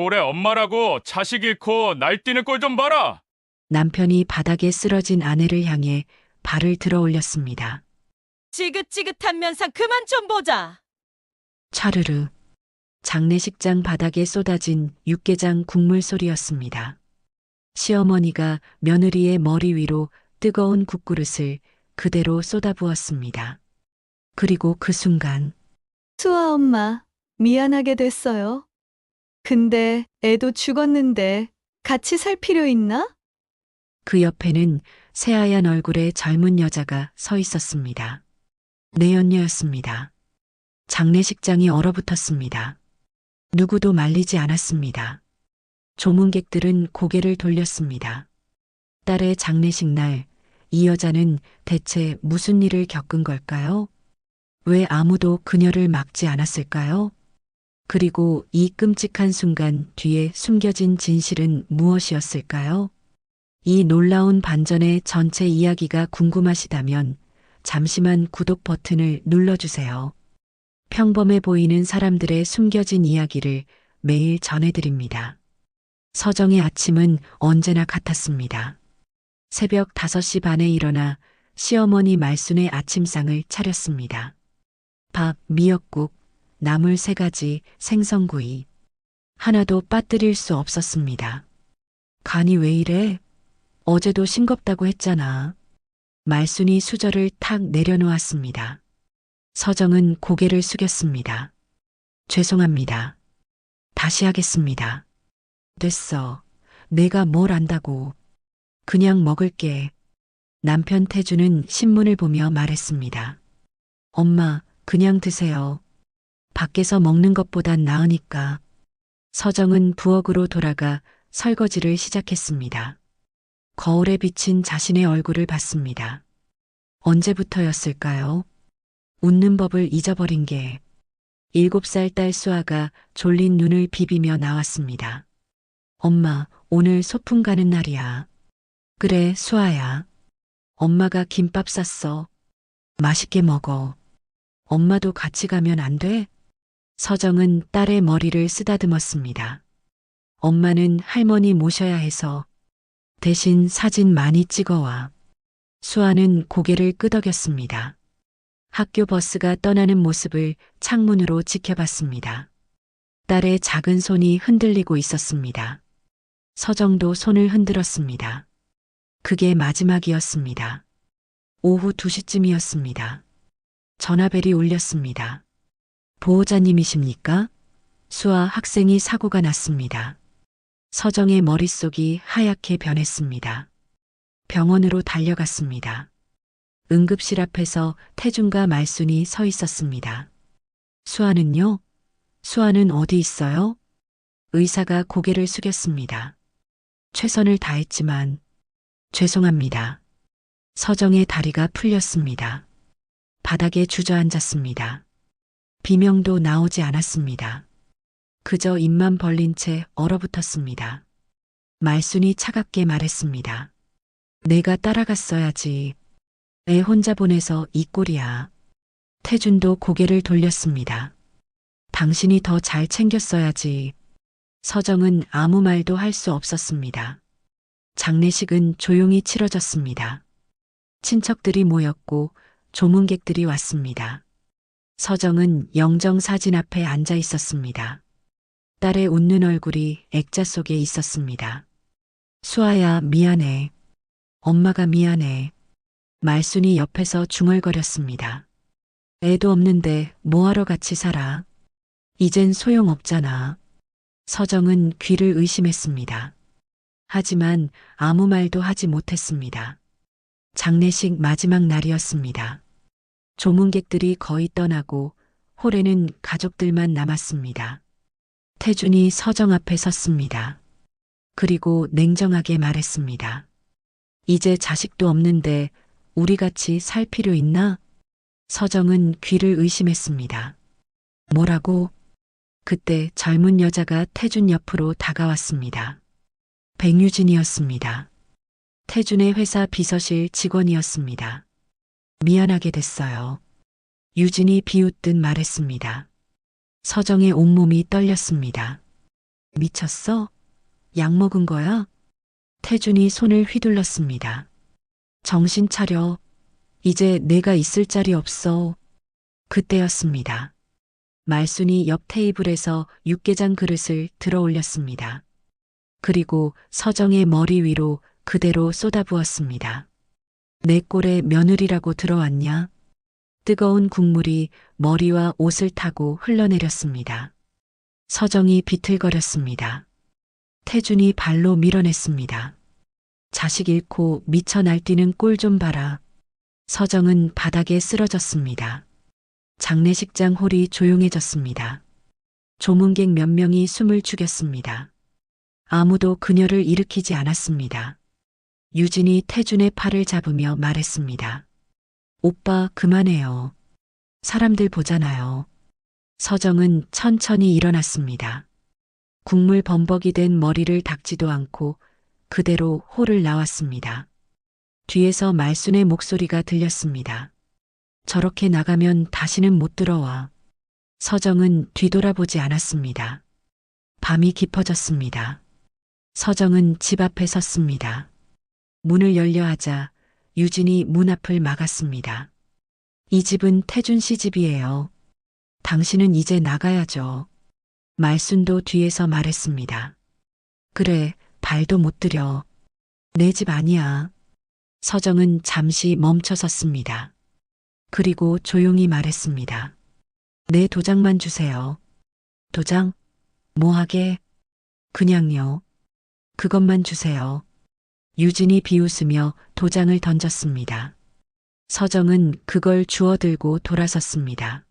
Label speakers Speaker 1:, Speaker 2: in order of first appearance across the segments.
Speaker 1: 올해 엄마라고 자식 잃고 날뛰는 꼴 좀 봐라!
Speaker 2: 남편이 바닥에 쓰러진 아내를 향해 발을 들어 올렸습니다.
Speaker 3: 지긋지긋한 면상 그만 좀 보자.
Speaker 2: 차르르. 장례식장 바닥에 쏟아진 육개장 국물 소리였습니다. 시어머니가 며느리의 머리 위로 뜨거운 국그릇을 그대로 쏟아부었습니다. 그리고 그 순간
Speaker 4: 수아 엄마, 미안하게 됐어요. 근데 애도 죽었는데 같이 살 필요 있나?
Speaker 2: 그 옆에는 새하얀 얼굴의 젊은 여자가 서 있었습니다. 내연녀였습니다. 장례식장이 얼어붙었습니다. 누구도 말리지 않았습니다. 조문객들은 고개를 돌렸습니다. 딸의 장례식 날, 이 여자는 대체 무슨 일을 겪은 걸까요? 왜 아무도 그녀를 막지 않았을까요? 그리고 이 끔찍한 순간 뒤에 숨겨진 진실은 무엇이었을까요? 이 놀라운 반전의 전체 이야기가 궁금하시다면 잠시만 구독 버튼을 눌러주세요. 평범해 보이는 사람들의 숨겨진 이야기를 매일 전해드립니다. 서정의 아침은 언제나 같았습니다. 새벽 5시 반에 일어나 시어머니 말순의 아침상을 차렸습니다. 밥, 미역국, 나물 3가지, 생선구이. 하나도 빠뜨릴 수 없었습니다. 간이 왜 이래? 어제도 싱겁다고 했잖아. 말순이 수저를 탁 내려놓았습니다. 서정은 고개를 숙였습니다. 죄송합니다. 다시 하겠습니다. 됐어. 내가 뭘 안다고. 그냥 먹을게. 남편 태주는 신문을 보며 말했습니다. 엄마, 그냥 드세요. 밖에서 먹는 것보단 나으니까. 서정은 부엌으로 돌아가 설거지를 시작했습니다. 거울에 비친 자신의 얼굴을 봤습니다. 언제부터였을까요? 웃는 법을 잊어버린 게 7살 딸 수아가 졸린 눈을 비비며 나왔습니다. 엄마, 오늘 소풍 가는 날이야. 그래, 수아야. 엄마가 김밥 쌌어. 맛있게 먹어. 엄마도 같이 가면 안 돼? 서정은 딸의 머리를 쓰다듬었습니다. 엄마는 할머니 모셔야 해서 대신 사진 많이 찍어와. 수아는 고개를 끄덕였습니다. 학교 버스가 떠나는 모습을 창문으로 지켜봤습니다. 딸의 작은 손이 흔들리고 있었습니다. 서정도 손을 흔들었습니다. 그게 마지막이었습니다. 오후 2시쯤이었습니다. 전화벨이 울렸습니다. 보호자님이십니까? 수아 학생이 사고가 났습니다. 서정의 머릿속이 하얗게 변했습니다. 병원으로 달려갔습니다. 응급실 앞에서 태준과 말순이 서 있었습니다. 수아는요? 수아는 어디 있어요? 의사가 고개를 숙였습니다. 최선을 다했지만 죄송합니다. 서정의 다리가 풀렸습니다. 바닥에 주저앉았습니다. 비명도 나오지 않았습니다. 그저 입만 벌린 채 얼어붙었습니다. 말순이 차갑게 말했습니다. 내가 따라갔어야지. 애 혼자 보내서 이 꼴이야. 태준도 고개를 돌렸습니다. 당신이 더 잘 챙겼어야지. 서정은 아무 말도 할 수 없었습니다. 장례식은 조용히 치러졌습니다. 친척들이 모였고 조문객들이 왔습니다. 서정은 영정사진 앞에 앉아 있었습니다. 딸의 웃는 얼굴이 액자 속에 있었습니다. 수아야, 미안해. 엄마가 미안해. 말순이 옆에서 중얼거렸습니다. 애도 없는데 뭐하러 같이 살아? 이젠 소용없잖아. 서정은 귀를 의심했습니다. 하지만 아무 말도 하지 못했습니다. 장례식 마지막 날이었습니다. 조문객들이 거의 떠나고 홀에는 가족들만 남았습니다. 태준이 서정 앞에 섰습니다. 그리고 냉정하게 말했습니다. 이제 자식도 없는데 우리 같이 살 필요 있나? 서정은 귀를 의심했습니다. 뭐라고? 그때 젊은 여자가 태준 옆으로 다가왔습니다. 백유진이었습니다. 태준의 회사 비서실 직원이었습니다. 미안하게 됐어요. 유진이 비웃듯 말했습니다. 서정의 온몸이 떨렸습니다. 미쳤어? 약 먹은 거야? 태준이 손을 휘둘렀습니다. 정신 차려. 이제 내가 있을 자리 없어. 그때였습니다. 말순이 옆 테이블에서 육개장 그릇을 들어 올렸습니다. 그리고 서정의 머리 위로 그대로 쏟아부었습니다. 내 꼴에 며느리라고 들어왔냐? 뜨거운 국물이 머리와 옷을 타고 흘러내렸습니다. 서정이 비틀거렸습니다. 태준이 발로 밀어냈습니다. 자식 잃고 미쳐 날뛰는 꼴 좀 봐라. 서정은 바닥에 쓰러졌습니다. 장례식장 홀이 조용해졌습니다. 조문객 몇 명이 숨을 죽였습니다. 아무도 그녀를 일으키지 않았습니다. 유진이 태준의 팔을 잡으며 말했습니다. 오빠 그만해요. 사람들 보잖아요. 서정은 천천히 일어났습니다. 국물 범벅이 된 머리를 닦지도 않고 그대로 홀을 나왔습니다. 뒤에서 말순의 목소리가 들렸습니다. 저렇게 나가면 다시는 못 들어와. 서정은 뒤돌아보지 않았습니다. 밤이 깊어졌습니다. 서정은 집 앞에 섰습니다. 문을 열려 하자 유진이 문 앞을 막았습니다. 이 집은 태준 씨 집이에요. 당신은 이제 나가야죠. 말순도 뒤에서 말했습니다. 그래, 발도 못 들여. 내 집 아니야. 서정은 잠시 멈춰 섰습니다. 그리고 조용히 말했습니다. 내 도장만 주세요. 도장? 뭐하게? 그냥요. 그것만 주세요. 유진이 비웃으며 도장을 던졌습니다. 서정은 그걸 주워들고 돌아섰습니다.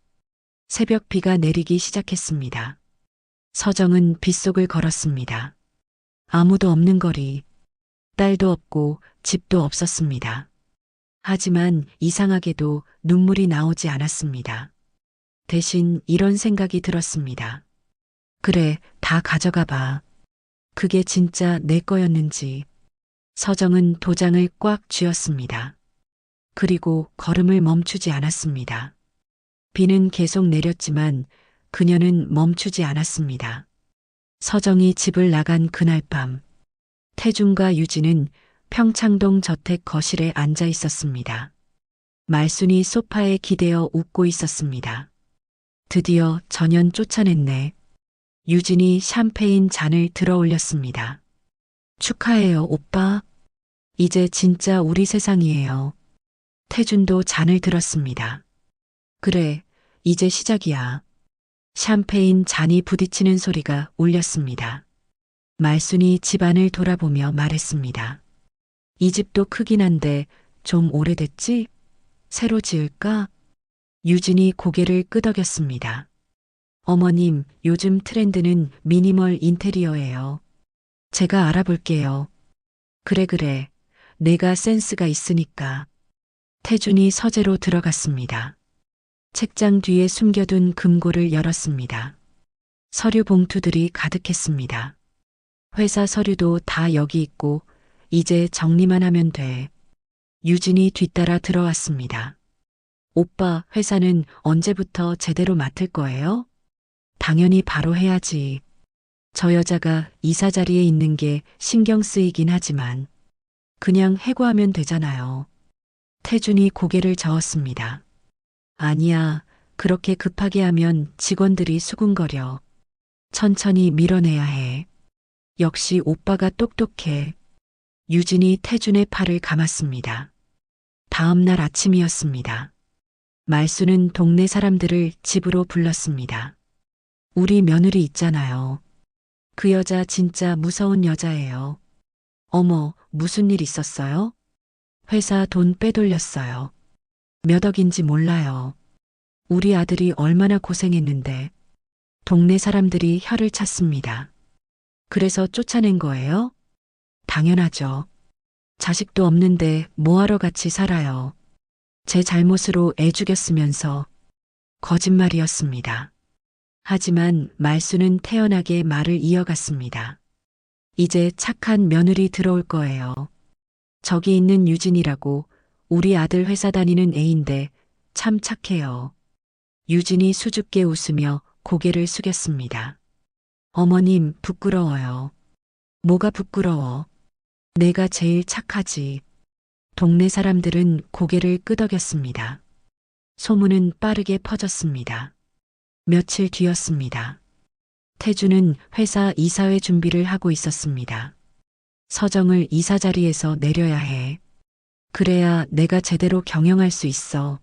Speaker 2: 새벽 비가 내리기 시작했습니다. 서정은 빗속을 걸었습니다. 아무도 없는 거리. 딸도 없고 집도 없었습니다. 하지만 이상하게도 눈물이 나오지 않았습니다. 대신 이런 생각이 들었습니다. 그래, 다 가져가 봐. 그게 진짜 내 거였는지. 서정은 도장을 꽉 쥐었습니다. 그리고 걸음을 멈추지 않았습니다. 비는 계속 내렸지만 그녀는 멈추지 않았습니다. 서정이 집을 나간 그날 밤, 태준과 유진은 평창동 저택 거실에 앉아 있었습니다. 말순이 소파에 기대어 웃고 있었습니다. 드디어 전연 쫓아냈네. 유진이 샴페인 잔을 들어 올렸습니다. 축하해요, 오빠. 이제 진짜 우리 세상이에요. 태준도 잔을 들었습니다. 그래, 이제 시작이야. 샴페인 잔이 부딪히는 소리가 울렸습니다. 말순이 집안을 돌아보며 말했습니다. 이 집도 크긴 한데 좀 오래됐지? 새로 지을까? 유진이 고개를 끄덕였습니다. 어머님, 요즘 트렌드는 미니멀 인테리어예요. 제가 알아볼게요. 그래. 내가 센스가 있으니까. 태준이 서재로 들어갔습니다. 책장 뒤에 숨겨둔 금고를 열었습니다. 서류 봉투들이 가득했습니다. 회사 서류도 다 여기 있고 이제 정리만 하면 돼. 유진이 뒤따라 들어왔습니다. 오빠, 회사는 언제부터 제대로 맡을 거예요? 당연히 바로 해야지. 저 여자가 이사 자리에 있는 게 신경 쓰이긴 하지만 그냥 해고하면 되잖아요. 태준이 고개를 저었습니다. 아니야, 그렇게 급하게 하면 직원들이 수군거려. 천천히 밀어내야 해. 역시 오빠가 똑똑해. 유진이 태준의 팔을 감았습니다. 다음 날 아침이었습니다. 말순은 동네 사람들을 집으로 불렀습니다. 우리 며느리 있잖아요. 그 여자 진짜 무서운 여자예요. 어머, 무슨 일 있었어요? 회사 돈 빼돌렸어요. 몇 억인지 몰라요. 우리 아들이 얼마나 고생했는데. 동네 사람들이 혀를 찼습니다. 그래서 쫓아낸 거예요? 당연하죠. 자식도 없는데 뭐하러 같이 살아요. 제 잘못으로 애 죽였으면서. 거짓말이었습니다. 하지만 말순은 태연하게 말을 이어갔습니다. 이제 착한 며느리 들어올 거예요. 저기 있는 유진이라고 우리 아들 회사 다니는 애인데 참 착해요. 유진이 수줍게 웃으며 고개를 숙였습니다. 어머님, 부끄러워요. 뭐가 부끄러워? 내가 제일 착하지. 동네 사람들은 고개를 끄덕였습니다. 소문은 빠르게 퍼졌습니다. 며칠 뒤였습니다. 태주는 회사 이사회 준비를 하고 있었습니다. 서정을 이사 자리에서 내려야 해. 그래야 내가 제대로 경영할 수 있어.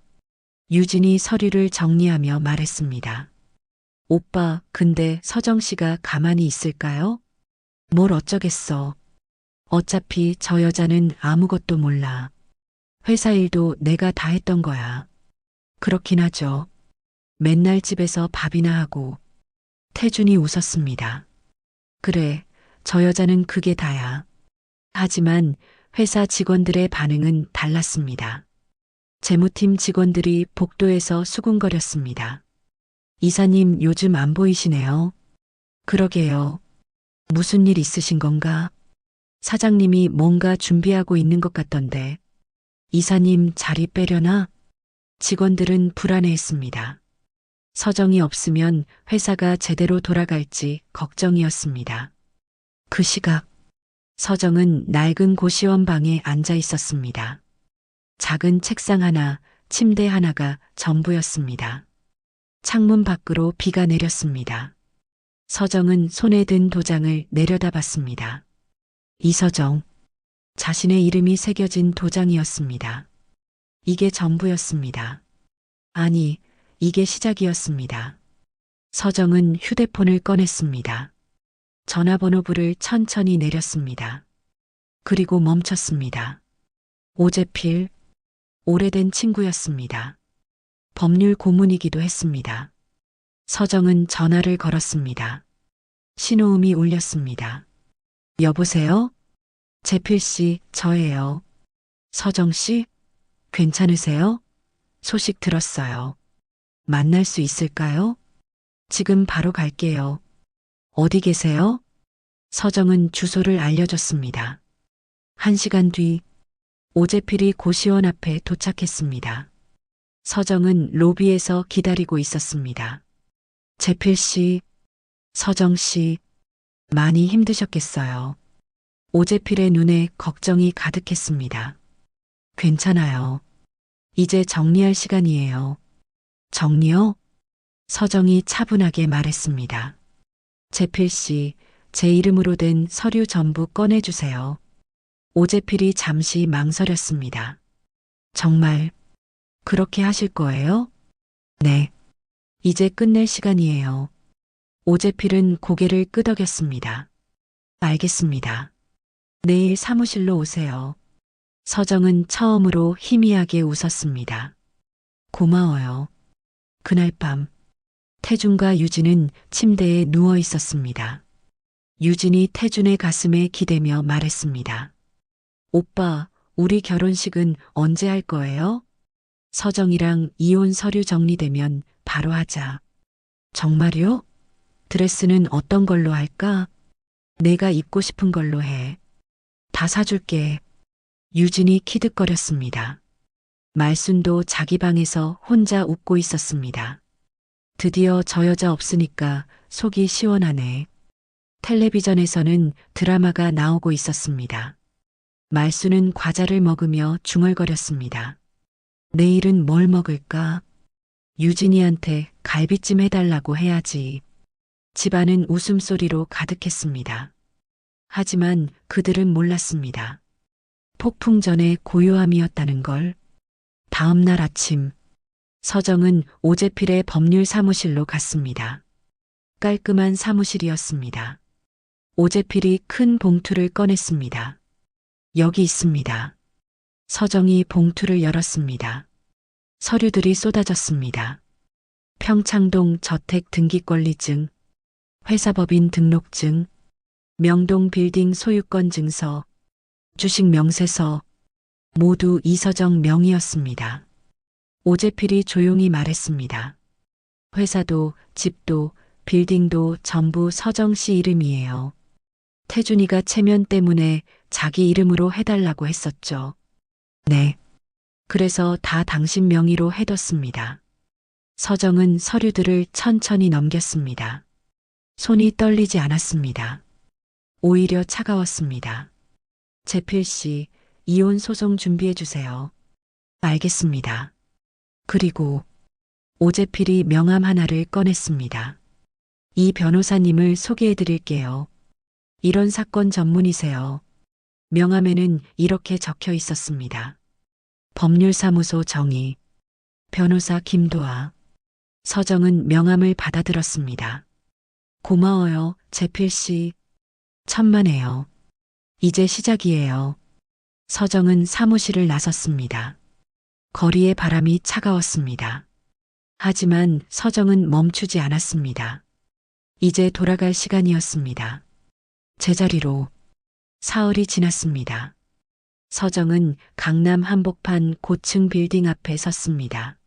Speaker 2: 유진이 서류를 정리하며 말했습니다. 오빠, 근데 서정 씨가 가만히 있을까요? 뭘 어쩌겠어. 어차피 저 여자는 아무것도 몰라. 회사 일도 내가 다 했던 거야. 그렇긴 하죠. 맨날 집에서 밥이나 하고. 태준이 웃었습니다. 그래, 저 여자는 그게 다야. 하지만 회사 직원들의 반응은 달랐습니다. 재무팀 직원들이 복도에서 수군거렸습니다. 이사님 요즘 안 보이시네요. 그러게요. 무슨 일 있으신 건가? 사장님이 뭔가 준비하고 있는 것 같던데. 이사님 자리 빼려나? 직원들은 불안해했습니다. 서정이 없으면 회사가 제대로 돌아갈지 걱정이었습니다. 그 시각, 서정은 낡은 고시원 방에 앉아 있었습니다. 작은 책상 하나, 침대 하나가 전부였습니다. 창문 밖으로 비가 내렸습니다. 서정은 손에 든 도장을 내려다봤습니다. 이서정. 자신의 이름이 새겨진 도장이었습니다. 이게 전부였습니다. 아니, 이게 시작이었습니다. 서정은 휴대폰을 꺼냈습니다. 전화번호부를 천천히 내렸습니다. 그리고 멈췄습니다. 오재필, 오래된 친구였습니다. 법률 고문이기도 했습니다. 서정은 전화를 걸었습니다. 신호음이 울렸습니다. 여보세요? 재필 씨, 저예요. 서정 씨? 괜찮으세요? 소식 들었어요. 만날 수 있을까요? 지금 바로 갈게요. 어디 계세요? 서정은 주소를 알려줬습니다. 1시간 뒤, 오재필이 고시원 앞에 도착했습니다. 서정은 로비에서 기다리고 있었습니다. 재필 씨, 서정 씨, 많이 힘드셨겠어요. 오재필의 눈에 걱정이 가득했습니다. 괜찮아요. 이제 정리할 시간이에요. 정리요? 서정이 차분하게 말했습니다. 재필 씨, 제 이름으로 된 서류 전부 꺼내주세요. 오재필이 잠시 망설였습니다. 정말 그렇게 하실 거예요? 네. 이제 끝낼 시간이에요. 오재필은 고개를 끄덕였습니다. 알겠습니다. 내일 사무실로 오세요. 서정은 처음으로 희미하게 웃었습니다. 고마워요. 그날 밤, 태준과 유진은 침대에 누워 있었습니다. 유진이 태준의 가슴에 기대며 말했습니다. 오빠, 우리 결혼식은 언제 할 거예요? 서정이랑 이혼 서류 정리되면 바로 하자. 정말요? 드레스는 어떤 걸로 할까? 내가 입고 싶은 걸로 해. 다 사줄게. 유진이 키득거렸습니다. 말순도 자기 방에서 혼자 웃고 있었습니다. 드디어 저 여자 없으니까 속이 시원하네. 텔레비전에서는 드라마가 나오고 있었습니다. 말순은 과자를 먹으며 중얼거렸습니다. 내일은 뭘 먹을까? 유진이한테 갈비찜 해달라고 해야지. 집안은 웃음소리로 가득했습니다. 하지만 그들은 몰랐습니다. 폭풍 전의 고요함이었다는 걸. 다음 날 아침, 서정은 오재필의 법률 사무실로 갔습니다. 깔끔한 사무실이었습니다. 오재필이 큰 봉투를 꺼냈습니다. 여기 있습니다. 서정이 봉투를 열었습니다. 서류들이 쏟아졌습니다. 평창동 저택 등기권리증, 회사법인 등록증, 명동 빌딩 소유권 증서, 주식 명세서, 모두 이서정 명의였습니다. 오재필이 조용히 말했습니다. 회사도 집도 빌딩도 전부 서정 씨 이름이에요. 태준이가 체면 때문에 자기 이름으로 해달라고 했었죠. 네. 그래서 다 당신 명의로 해뒀습니다. 서정은 서류들을 천천히 넘겼습니다. 손이 떨리지 않았습니다. 오히려 차가웠습니다. 재필 씨, 이혼 소송 준비해 주세요. 알겠습니다. 그리고 오재필이 명함 하나를 꺼냈습니다. 이 변호사님을 소개해 드릴게요. 이런 사건 전문이세요. 명함에는 이렇게 적혀 있었습니다. 법률사무소 정의, 변호사 김도아. 서정은 명함을 받아들었습니다. 고마워요, 재필 씨. 천만에요. 이제 시작이에요. 서정은 사무실을 나섰습니다. 거리의 바람이 차가웠습니다. 하지만 서정은 멈추지 않았습니다. 이제 돌아갈 시간이었습니다. 제자리로 사흘이 지났습니다. 서정은 강남 한복판 고층 빌딩 앞에 섰습니다.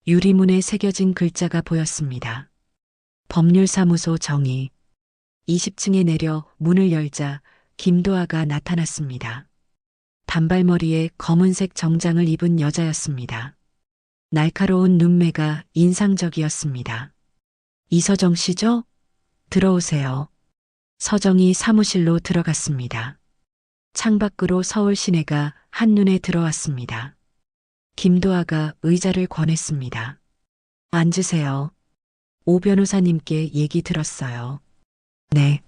Speaker 2: 유리문에 새겨진 글자가 보였습니다. 법률사무소 정의. 20층에 내려 문을 열자 김도아가 나타났습니다. 단발머리에 검은색 정장을 입은 여자였습니다. 날카로운 눈매가 인상적이었습니다. 이서정 씨죠? 들어오세요. 서정이 사무실로 들어갔습니다. 창밖으로 서울 시내가 한눈에 들어왔습니다. 김도아가 의자를 권했습니다. 앉으세요. 오 변호사님께 얘기 들었어요. 네.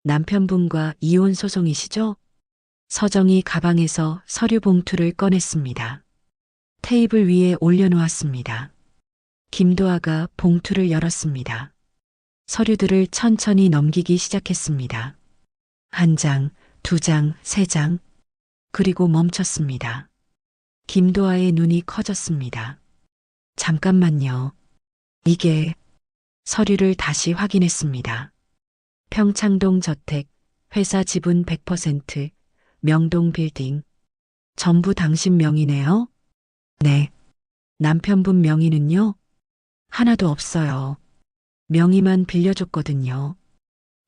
Speaker 2: 남편분과 이혼 소송이시죠? 서정이 가방에서 서류 봉투를 꺼냈습니다. 테이블 위에 올려놓았습니다. 김도아가 봉투를 열었습니다. 서류들을 천천히 넘기기 시작했습니다. 한 장, 두 장, 세 장, 그리고 멈췄습니다. 김도아의 눈이 커졌습니다. 잠깐만요. 이게 서류를 다시 확인했습니다. 평창동 저택, 회사 지분 100%, 명동 빌딩. 전부 당신 명의네요? 네. 남편분 명의는요? 하나도 없어요. 명의만 빌려줬거든요.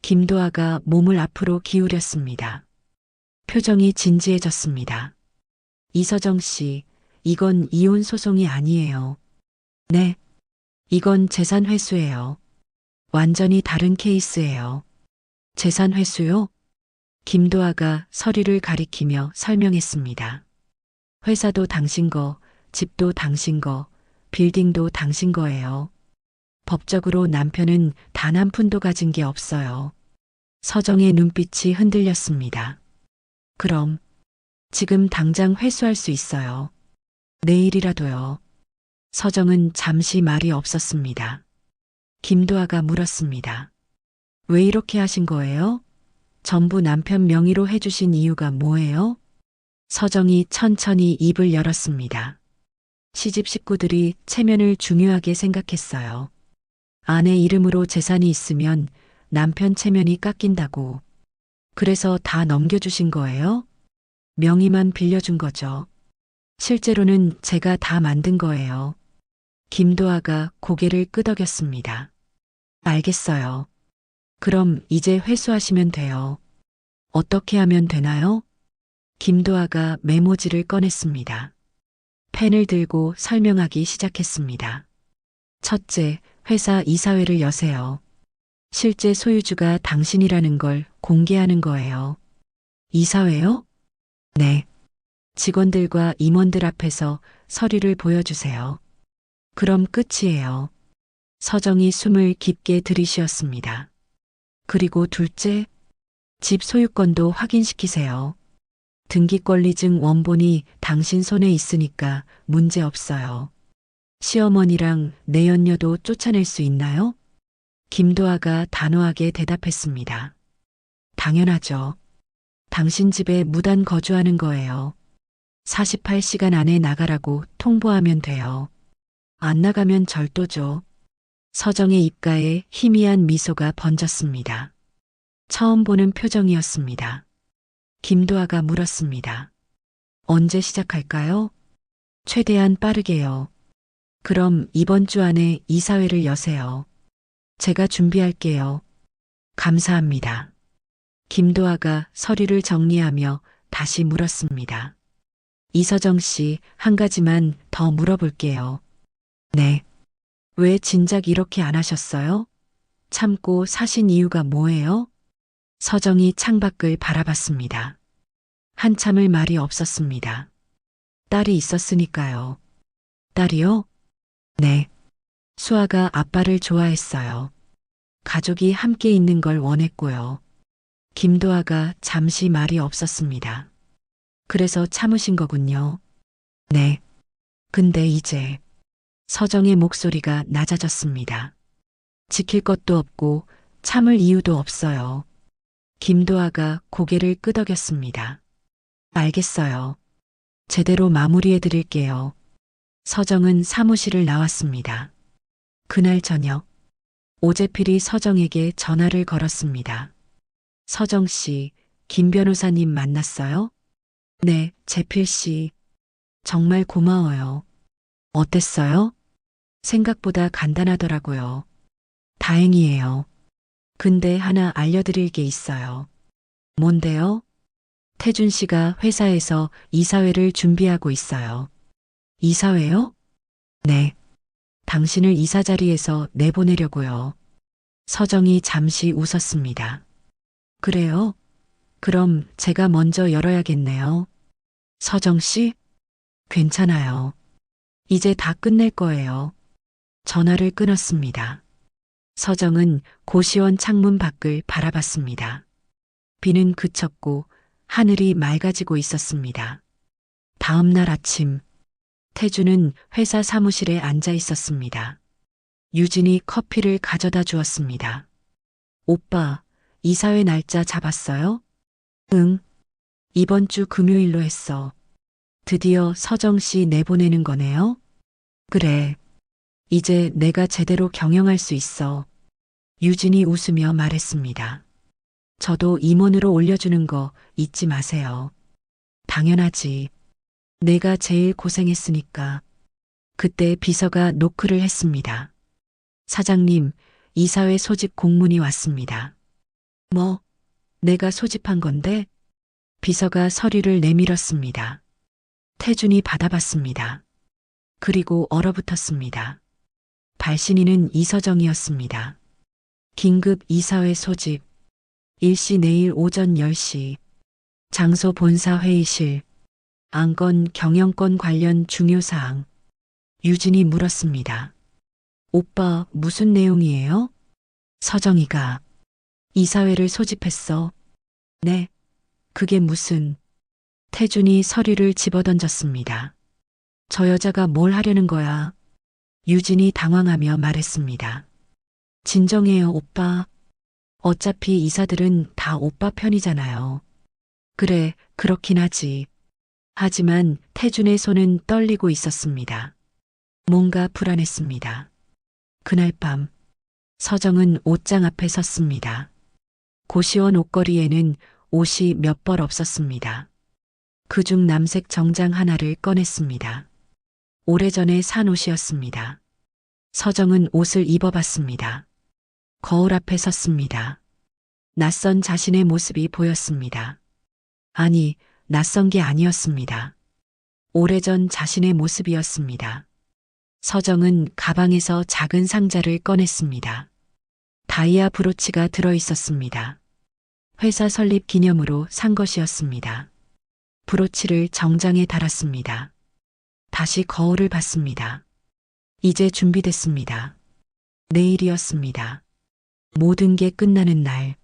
Speaker 2: 김도아가 몸을 앞으로 기울였습니다. 표정이 진지해졌습니다. 이서정 씨, 이건 이혼 소송이 아니에요. 네. 이건 재산 회수예요. 완전히 다른 케이스예요. 재산 회수요? 김도아가 서류를 가리키며 설명했습니다. 회사도 당신 거, 집도 당신 거, 빌딩도 당신 거예요. 법적으로 남편은 단 한 푼도 가진 게 없어요. 서정의 눈빛이 흔들렸습니다. 그럼 지금 당장 회수할 수 있어요. 내일이라도요. 서정은 잠시 말이 없었습니다. 김도아가 물었습니다. 왜 이렇게 하신 거예요? 전부 남편 명의로 해주신 이유가 뭐예요? 서정이 천천히 입을 열었습니다. 시집 식구들이 체면을 중요하게 생각했어요. 아내 이름으로 재산이 있으면 남편 체면이 깎인다고. 그래서 다 넘겨주신 거예요? 명의만 빌려준 거죠. 실제로는 제가 다 만든 거예요. 김도아가 고개를 끄덕였습니다. 알겠어요. 그럼 이제 회수하시면 돼요. 어떻게 하면 되나요? 김도아가 메모지를 꺼냈습니다. 펜을 들고 설명하기 시작했습니다. 첫째, 회사 이사회를 여세요. 실제 소유주가 당신이라는 걸 공개하는 거예요. 이사회요? 네. 직원들과 임원들 앞에서 서류를 보여주세요. 그럼 끝이에요. 서정이 숨을 깊게 들이쉬었습니다. 그리고 둘째, 집 소유권도 확인시키세요. 등기권리증 원본이 당신 손에 있으니까 문제 없어요. 시어머니랑 내연녀도 쫓아낼 수 있나요? 김도아가 단호하게 대답했습니다. 당연하죠. 당신 집에 무단 거주하는 거예요. 48시간 안에 나가라고 통보하면 돼요. 안 나가면 절도죠. 서정의 입가에 희미한 미소가 번졌습니다. 처음 보는 표정이었습니다. 김도아가 물었습니다. 언제 시작할까요? 최대한 빠르게요. 그럼 이번 주 안에 이사회를 여세요. 제가 준비할게요. 감사합니다. 김도아가 서류를 정리하며 다시 물었습니다. 이서정 씨, 한 가지만 더 물어볼게요. 네. 왜 진작 이렇게 안 하셨어요? 참고 사신 이유가 뭐예요? 서정이 창밖을 바라봤습니다. 한참을 말이 없었습니다. 딸이 있었으니까요. 딸이요? 네. 수아가 아빠를 좋아했어요. 가족이 함께 있는 걸 원했고요. 김도아가 잠시 말이 없었습니다. 그래서 참으신 거군요. 네. 근데 이제 서정의 목소리가 낮아졌습니다. 지킬 것도 없고 참을 이유도 없어요. 김도아가 고개를 끄덕였습니다. 알겠어요. 제대로 마무리해 드릴게요. 서정은 사무실을 나왔습니다. 그날 저녁, 오재필이 서정에게 전화를 걸었습니다. 서정 씨, 김 변호사님 만났어요? 네, 재필 씨. 정말 고마워요. 어땠어요? 생각보다 간단하더라고요. 다행이에요. 근데 하나 알려드릴 게 있어요. 뭔데요? 태준 씨가 회사에서 이사회를 준비하고 있어요. 이사회요? 네. 당신을 이사 자리에서 내보내려고요. 서정이 잠시 웃었습니다. 그래요? 그럼 제가 먼저 열어야겠네요. 서정 씨? 괜찮아요. 이제 다 끝낼 거예요. 전화를 끊었습니다. 서정은 고시원 창문 밖을 바라봤습니다. 비는 그쳤고 하늘이 맑아지고 있었습니다. 다음 날 아침, 태주는 회사 사무실에 앉아 있었습니다. 유진이 커피를 가져다 주었습니다. 오빠, 이사회 날짜 잡았어요? 응. 이번 주 금요일로 했어. 드디어 서정 씨 내보내는 거네요? 그래. 이제 내가 제대로 경영할 수 있어. 유진이 웃으며 말했습니다. 저도 임원으로 올려주는 거 잊지 마세요. 당연하지. 내가 제일 고생했으니까. 그때 비서가 노크를 했습니다. 사장님, 이사회 소집 공문이 왔습니다. 뭐, 내가 소집한 건데? 비서가 서류를 내밀었습니다. 태준이 받아봤습니다. 그리고 얼어붙었습니다. 발신인은 이서정이었습니다. 긴급 이사회 소집. 일시 내일 오전 10시. 장소 본사 회의실. 안건 경영권 관련 중요사항. 유진이 물었습니다. 오빠, 무슨 내용이에요? 서정이가. 이사회를 소집했어. 네. 그게 무슨. 태준이 서류를 집어던졌습니다. 저 여자가 뭘 하려는 거야? 유진이 당황하며 말했습니다. 진정해요, 오빠. 어차피 이사들은 다 오빠 편이잖아요. 그래, 그렇긴 하지. 하지만 태준의 손은 떨리고 있었습니다. 뭔가 불안했습니다. 그날 밤, 서정은 옷장 앞에 섰습니다. 고시원 옷걸이에는 옷이 몇 벌 없었습니다. 그중 남색 정장 하나를 꺼냈습니다. 오래전에 산 옷이었습니다. 서정은 옷을 입어봤습니다. 거울 앞에 섰습니다. 낯선 자신의 모습이 보였습니다. 아니, 낯선 게 아니었습니다. 오래전 자신의 모습이었습니다. 서정은 가방에서 작은 상자를 꺼냈습니다. 다이아 브로치가 들어있었습니다. 회사 설립 기념으로 산 것이었습니다. 브로치를 정장에 달았습니다. 다시 거울을 봤습니다. 이제 준비됐습니다. 내일이었습니다. 모든 게 끝나는 날.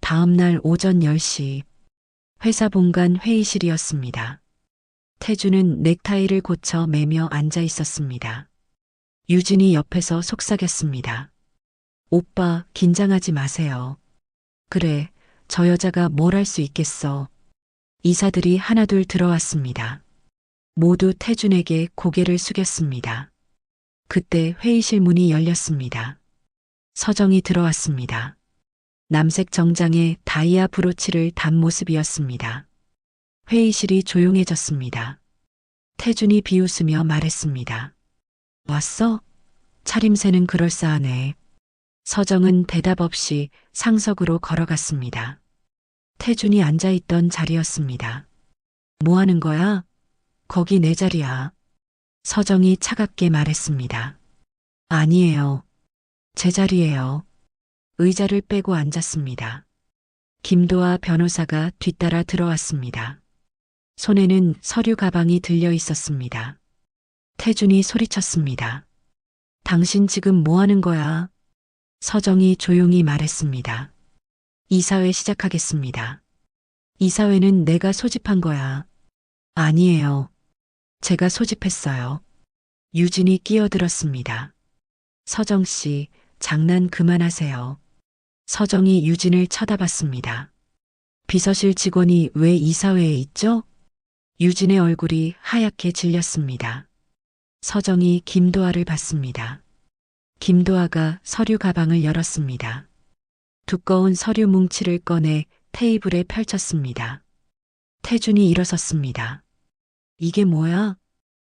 Speaker 2: 다음 날 오전 10시. 회사 본관 회의실이었습니다. 태주는 넥타이를 고쳐 매며 앉아 있었습니다. 유진이 옆에서 속삭였습니다. 오빠, 긴장하지 마세요. 그래, 저 여자가 뭘 할 수 있겠어. 이사들이 하나둘 들어왔습니다. 모두 태준에게 고개를 숙였습니다. 그때 회의실 문이 열렸습니다. 서정이 들어왔습니다. 남색 정장에 다이아 브로치를 단 모습이었습니다. 회의실이 조용해졌습니다. 태준이 비웃으며 말했습니다. 왔어? 차림새는 그럴싸하네. 서정은 대답 없이 상석으로 걸어갔습니다. 태준이 앉아있던 자리였습니다. 뭐 하는 거야? 거기 내 자리야. 서정이 차갑게 말했습니다. 아니에요. 제 자리예요. 의자를 빼고 앉았습니다. 김도아 변호사가 뒤따라 들어왔습니다. 손에는 서류 가방이 들려 있었습니다. 태준이 소리쳤습니다. 당신 지금 뭐 하는 거야? 서정이 조용히 말했습니다. 이사회 시작하겠습니다. 이사회는 내가 소집한 거야. 아니에요. 제가 소집했어요. 유진이 끼어들었습니다. 서정 씨, 장난 그만하세요. 서정이 유진을 쳐다봤습니다. 비서실 직원이 왜 이사회에 있죠? 유진의 얼굴이 하얗게 질렸습니다. 서정이 김도아를 봤습니다. 김도아가 서류 가방을 열었습니다. 두꺼운 서류 뭉치를 꺼내 테이블에 펼쳤습니다. 태준이 일어섰습니다. 이게 뭐야?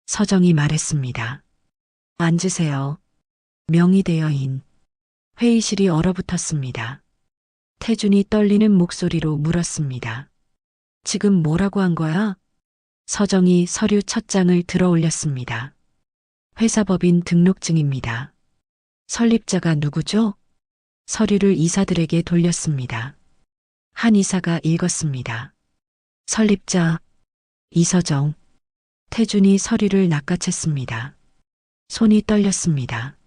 Speaker 2: 서정이 말했습니다. 앉으세요. 명의대여인. 회의실이 얼어붙었습니다. 태준이 떨리는 목소리로 물었습니다. 지금 뭐라고 한 거야? 서정이 서류 첫 장을 들어 올렸습니다. 회사법인 등록증입니다. 설립자가 누구죠? 서류를 이사들에게 돌렸습니다. 한 이사가 읽었습니다. 설립자 이서정. 태준이 서류를 낚아챘습니다. 손이 떨렸습니다.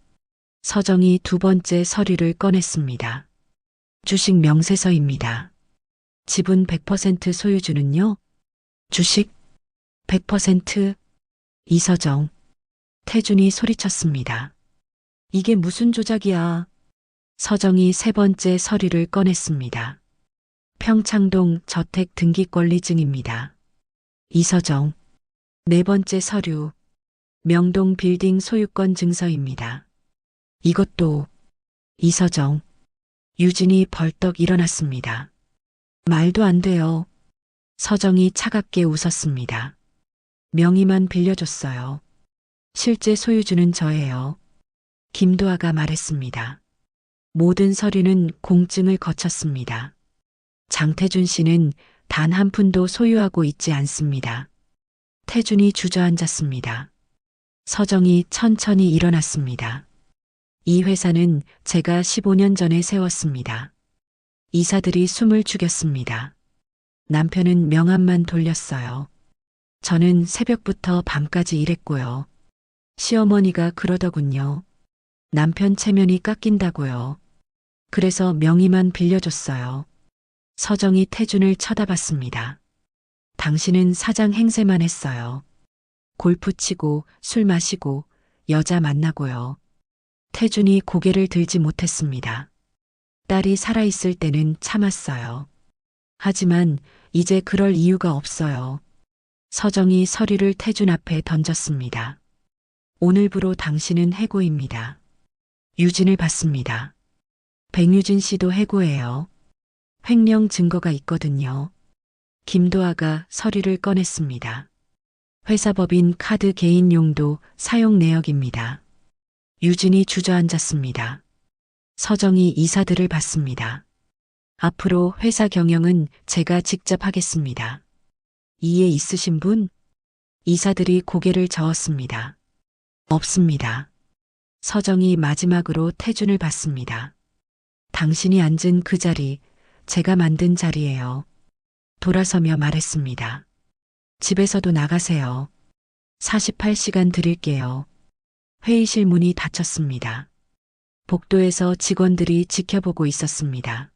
Speaker 2: 서정이 두 번째 서류를 꺼냈습니다. 주식 명세서입니다. 지분 100% 소유주는요? 주식 100%. 이서정. 태준이 소리쳤습니다. 이게 무슨 조작이야? 서정이 세 번째 서류를 꺼냈습니다. 평창동 저택 등기권리증입니다. 이서정. 네 번째 서류. 명동 빌딩 소유권 증서입니다. 이것도. 이서정. 유진이 벌떡 일어났습니다. 말도 안 돼요. 서정이 차갑게 웃었습니다. 명의만 빌려줬어요. 실제 소유주는 저예요. 김도아가 말했습니다. 모든 서류는 공증을 거쳤습니다. 장태준 씨는 단 한 푼도 소유하고 있지 않습니다. 태준이 주저앉았습니다. 서정이 천천히 일어났습니다. 이 회사는 제가 15년 전에 세웠습니다. 이사들이 숨을 죽였습니다. 남편은 명함만 돌렸어요. 저는 새벽부터 밤까지 일했고요. 시어머니가 그러더군요. 남편 체면이 깎인다고요. 그래서 명의만 빌려줬어요. 서정이 태준을 쳐다봤습니다. 당신은 사장 행세만 했어요. 골프 치고 술 마시고 여자 만나고요. 태준이 고개를 들지 못했습니다. 딸이 살아있을 때는 참았어요. 하지만 이제 그럴 이유가 없어요. 서정이 서류를 태준 앞에 던졌습니다. 오늘부로 당신은 해고입니다. 유진을 봤습니다. 백유진 씨도 해고예요. 횡령 증거가 있거든요. 김도아가 서류를 꺼냈습니다. 회사법인 카드 개인 용도 사용 내역입니다. 유진이 주저앉았습니다. 서정이 이사들을 봤습니다. 앞으로 회사 경영은 제가 직접 하겠습니다. 이해 있으신 분? 이사들이 고개를 저었습니다. 없습니다. 서정이 마지막으로 태준을 봤습니다. 당신이 앉은 그 자리, 제가 만든 자리예요. 돌아서며 말했습니다. 집에서도 나가세요. 48시간 드릴게요. 회의실 문이 닫혔습니다. 복도에서 직원들이 지켜보고 있었습니다.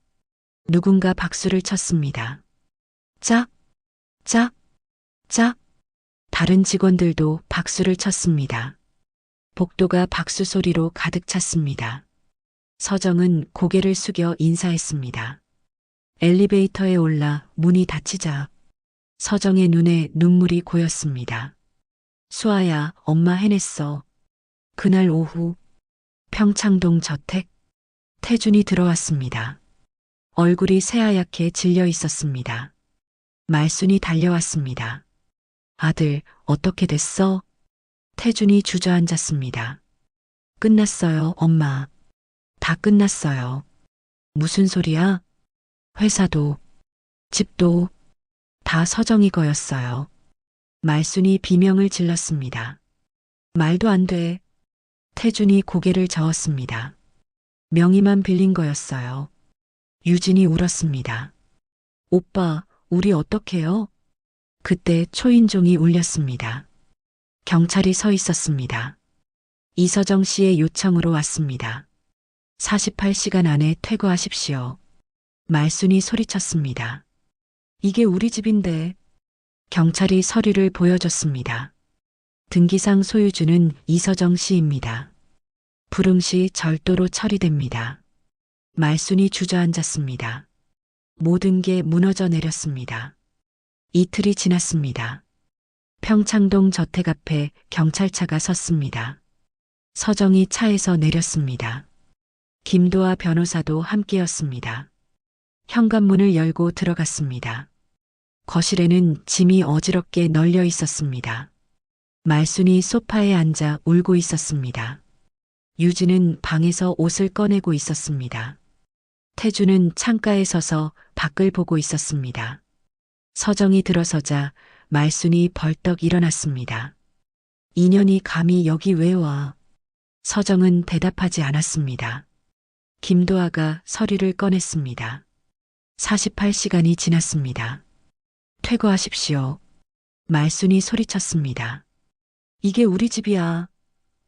Speaker 2: 누군가 박수를 쳤습니다. 짝, 짝, 짝. 다른 직원들도 박수를 쳤습니다. 복도가 박수 소리로 가득 찼습니다. 서정은 고개를 숙여 인사했습니다. 엘리베이터에 올라 문이 닫히자 서정의 눈에 눈물이 고였습니다. 수아야, 엄마 해냈어. 그날 오후 평창동 저택 태준이 들어왔습니다. 얼굴이 새하얗게 질려 있었습니다. 말순이 달려왔습니다. 아들, 어떻게 됐어? 태준이 주저앉았습니다. 끝났어요, 엄마. 다 끝났어요. 무슨 소리야? 회사도, 집도 다 서정이 거였어요. 말순이 비명을 질렀습니다. 말도 안 돼. 태준이 고개를 저었습니다. 명의만 빌린 거였어요. 유진이 울었습니다. 오빠, 우리 어떡해요? 그때 초인종이 울렸습니다. 경찰이 서 있었습니다. 이서정 씨의 요청으로 왔습니다. 48시간 안에 퇴거하십시오. 말순이 소리쳤습니다. 이게 우리 집인데. 경찰이 서류를 보여줬습니다. 등기상 소유주는 이서정 씨입니다. 불응시 절도로 처리됩니다. 말순이 주저앉았습니다. 모든 게 무너져 내렸습니다. 이틀이 지났습니다. 평창동 저택 앞에 경찰차가 섰습니다. 서정이 차에서 내렸습니다. 김도아 변호사도 함께였습니다. 현관문을 열고 들어갔습니다. 거실에는 짐이 어지럽게 널려 있었습니다. 말순이 소파에 앉아 울고 있었습니다. 유진은 방에서 옷을 꺼내고 있었습니다. 태주는 창가에 서서 밖을 보고 있었습니다. 서정이 들어서자 말순이 벌떡 일어났습니다. 인연이 감히 여기 왜 와? 서정은 대답하지 않았습니다. 김도아가 서류를 꺼냈습니다. 48시간이 지났습니다. 퇴거하십시오. 말순이 소리쳤습니다. 이게 우리 집이야.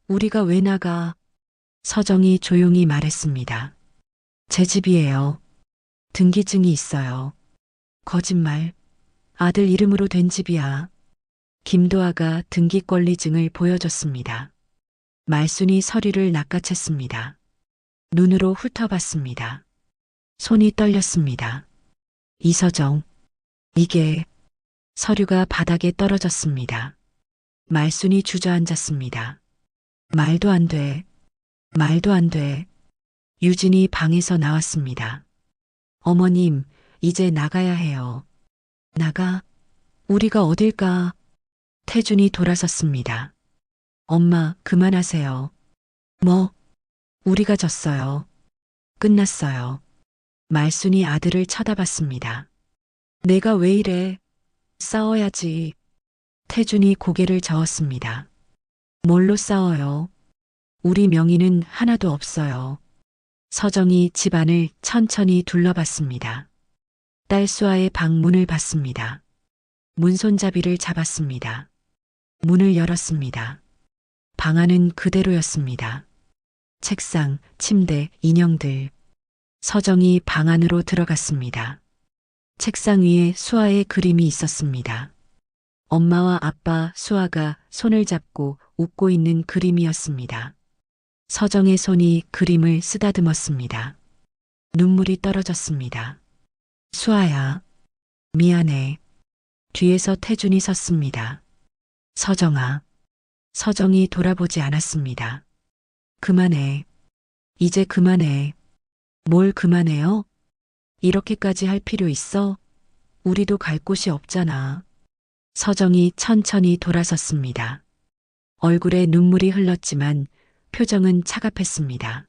Speaker 2: 우리가 왜 나가? 서정이 조용히 말했습니다. 제 집이에요. 등기증이 있어요. 거짓말. 아들 이름으로 된 집이야. 김도아가 등기권리증을 보여줬습니다. 말순이 서류를 낚아챘습니다. 눈으로 훑어봤습니다. 손이 떨렸습니다. 이서정. 이게. 서류가 바닥에 떨어졌습니다. 말순이 주저앉았습니다. 말도 안 돼. 말도 안 돼. 유진이 방에서 나왔습니다. 어머님, 이제 나가야 해요. 나가? 우리가 어딜까? 태준이 돌아섰습니다. 엄마, 그만하세요. 뭐? 우리가 졌어요. 끝났어요. 말순이 아들을 쳐다봤습니다. 내가 왜 이래? 싸워야지. 태준이 고개를 저었습니다. 뭘로 싸워요? 우리 명의는 하나도 없어요. 서정이 집안을 천천히 둘러봤습니다. 딸 수아의 방 문을 봤습니다. 문손잡이를 잡았습니다. 문을 열었습니다. 방 안은 그대로였습니다. 책상, 침대, 인형들. 서정이 방 안으로 들어갔습니다. 책상 위에 수아의 그림이 있었습니다. 엄마와 아빠 수아가 손을 잡고 웃고 있는 그림이었습니다. 서정의 손이 그림을 쓰다듬었습니다. 눈물이 떨어졌습니다. 수아야, 미안해. 뒤에서 태준이 섰습니다. 서정아. 서정이 돌아보지 않았습니다. 그만해. 이제 그만해. 뭘 그만해요? 이렇게까지 할 필요 있어? 우리도 갈 곳이 없잖아. 서정이 천천히 돌아섰습니다. 얼굴에 눈물이 흘렀지만 표정은 차갑했습니다.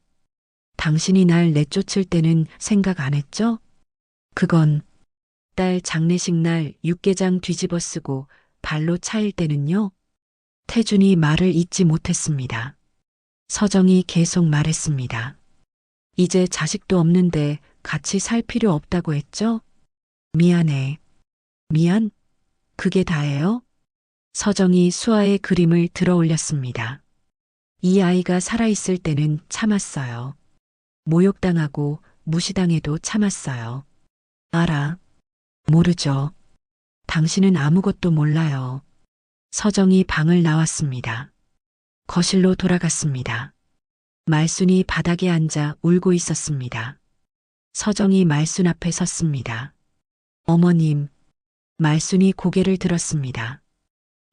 Speaker 2: 당신이 날 내쫓을 때는 생각 안 했죠? 그건 딸 장례식 날 육개장 뒤집어 쓰고 발로 차일 때는요? 태준이 말을 잇지 못했습니다. 서정이 계속 말했습니다. 이제 자식도 없는데 같이 살 필요 없다고 했죠? 미안해. 미안? 그게 다예요? 서정이 수아의 그림을 들어 올렸습니다. 이 아이가 살아있을 때는 참았어요. 모욕당하고 무시당해도 참았어요. 알아. 모르죠. 당신은 아무것도 몰라요. 서정이 방을 나왔습니다. 거실로 돌아갔습니다. 말순이 바닥에 앉아 울고 있었습니다. 서정이 말순 앞에 섰습니다. 어머님. 말순이 고개를 들었습니다.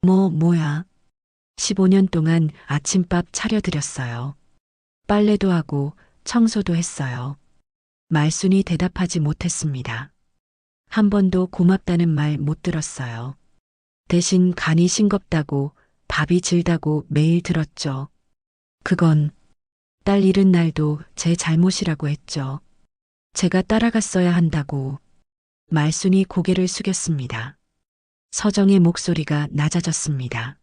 Speaker 2: 뭐야? 15년 동안 아침밥 차려드렸어요. 빨래도 하고 청소도 했어요. 말순이 대답하지 못했습니다. 한 번도 고맙다는 말 못 들었어요. 대신 간이 싱겁다고 밥이 질다고 매일 들었죠. 그건 딸 잃은 날도 제 잘못이라고 했죠. 제가 따라갔어야 한다고. 말순이 고개를 숙였습니다. 서정의 목소리가 낮아졌습니다.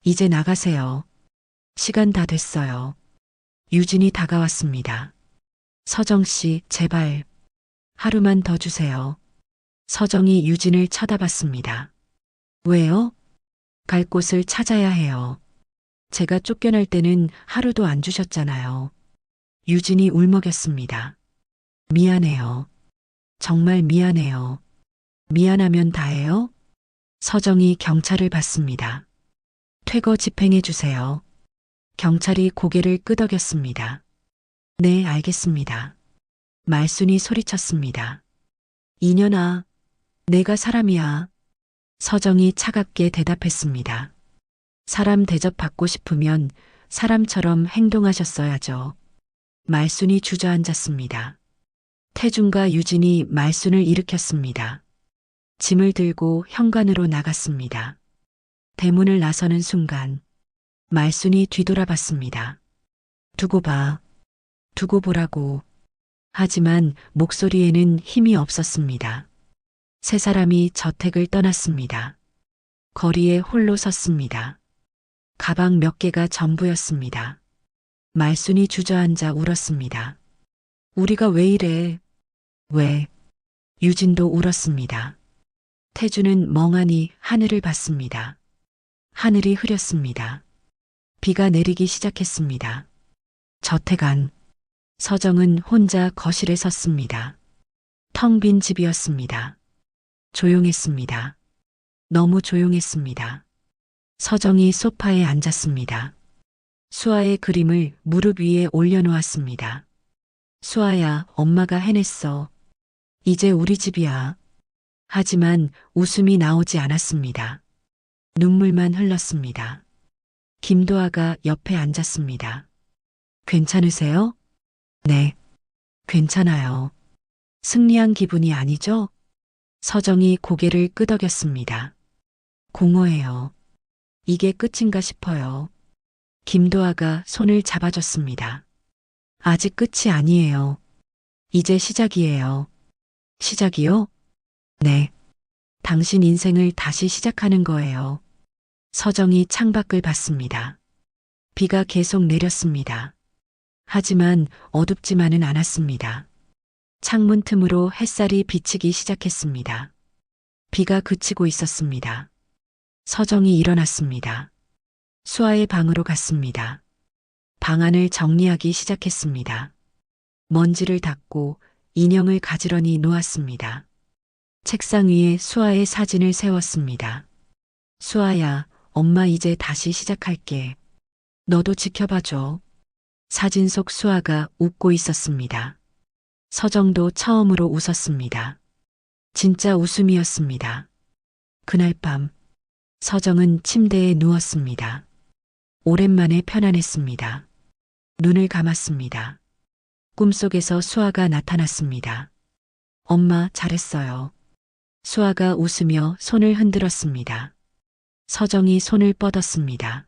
Speaker 2: 이제 나가세요. 시간 다 됐어요. 유진이 다가왔습니다. 서정 씨, 제발. 하루만 더 주세요. 서정이 유진을 쳐다봤습니다. 왜요? 갈 곳을 찾아야 해요. 제가 쫓겨날 때는 하루도 안 주셨잖아요. 유진이 울먹였습니다. 미안해요. 정말 미안해요. 미안하면 다해요? 서정이 경찰을 받습니다. 퇴거 집행해 주세요. 경찰이 고개를 끄덕였습니다. 네, 알겠습니다. 말순이 소리쳤습니다. 이년아, 내가 사람이야. 서정이 차갑게 대답했습니다. 사람 대접받고 싶으면 사람처럼 행동하셨어야죠. 말순이 주저앉았습니다. 태준과 유진이 말순을 일으켰습니다. 짐을 들고 현관으로 나갔습니다. 대문을 나서는 순간 말순이 뒤돌아봤습니다. 두고 봐. 두고 보라고. 하지만 목소리에는 힘이 없었습니다. 세 사람이 저택을 떠났습니다. 거리에 홀로 섰습니다. 가방 몇 개가 전부였습니다. 말순이 주저앉아 울었습니다. 우리가 왜 이래? 왜? 유진도 울었습니다. 태주는 멍하니 하늘을 봤습니다. 하늘이 흐렸습니다. 비가 내리기 시작했습니다. 저택 안. 서정은 혼자 거실에 섰습니다. 텅 빈 집이었습니다. 조용했습니다. 너무 조용했습니다. 서정이 소파에 앉았습니다. 수아의 그림을 무릎 위에 올려놓았습니다. 수아야, 엄마가 해냈어. 이제 우리 집이야. 하지만 웃음이 나오지 않았습니다. 눈물만 흘렀습니다. 김도아가 옆에 앉았습니다. 괜찮으세요? 네, 괜찮아요. 승리한 기분이 아니죠? 서정이 고개를 끄덕였습니다. 공허해요. 이게 끝인가 싶어요. 김도아가 손을 잡아줬습니다. 아직 끝이 아니에요. 이제 시작이에요. 시작이요? 네. 당신 인생을 다시 시작하는 거예요. 서정이 창밖을 봤습니다. 비가 계속 내렸습니다. 하지만 어둡지만은 않았습니다. 창문 틈으로 햇살이 비치기 시작했습니다. 비가 그치고 있었습니다. 서정이 일어났습니다. 수아의 방으로 갔습니다. 방안을 정리하기 시작했습니다. 먼지를 닦고 인형을 가지런히 놓았습니다. 책상 위에 수아의 사진을 세웠습니다. 수아야, 엄마 이제 다시 시작할게. 너도 지켜봐줘. 사진 속 수아가 웃고 있었습니다. 서정도 처음으로 웃었습니다. 진짜 웃음이었습니다. 그날 밤, 서정은 침대에 누웠습니다. 오랜만에 편안했습니다. 눈을 감았습니다. 꿈속에서 수아가 나타났습니다. 엄마, 잘했어요. 수아가 웃으며 손을 흔들었습니다. 서정이 손을 뻗었습니다.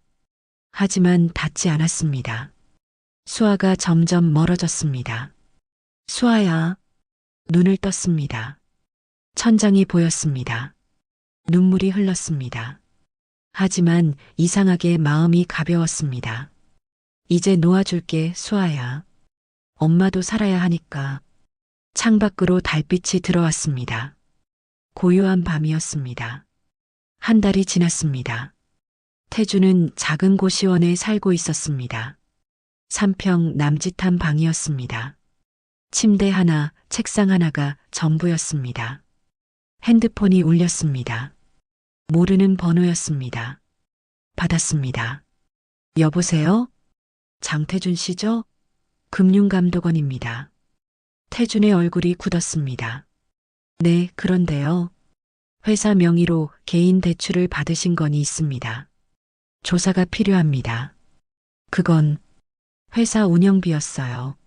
Speaker 2: 하지만 닿지 않았습니다. 수아가 점점 멀어졌습니다. 수아야. 눈을 떴습니다. 천장이 보였습니다. 눈물이 흘렀습니다. 하지만 이상하게 마음이 가벼웠습니다. 이제 놓아줄게, 수아야. 엄마도 살아야 하니까. 창밖으로 달빛이 들어왔습니다. 고요한 밤이었습니다. 한 달이 지났습니다. 태주는 작은 고시원에 살고 있었습니다. 3평 남짓한 방이었습니다. 침대 하나, 책상 하나가 전부였습니다. 핸드폰이 울렸습니다. 모르는 번호였습니다. 받았습니다. 여보세요? 장태준 씨죠? 금융감독원입니다. 태준의 얼굴이 굳었습니다. 네, 그런데요. 회사 명의로 개인 대출을 받으신 건이 있습니다. 조사가 필요합니다. 그건 회사 운영비였어요.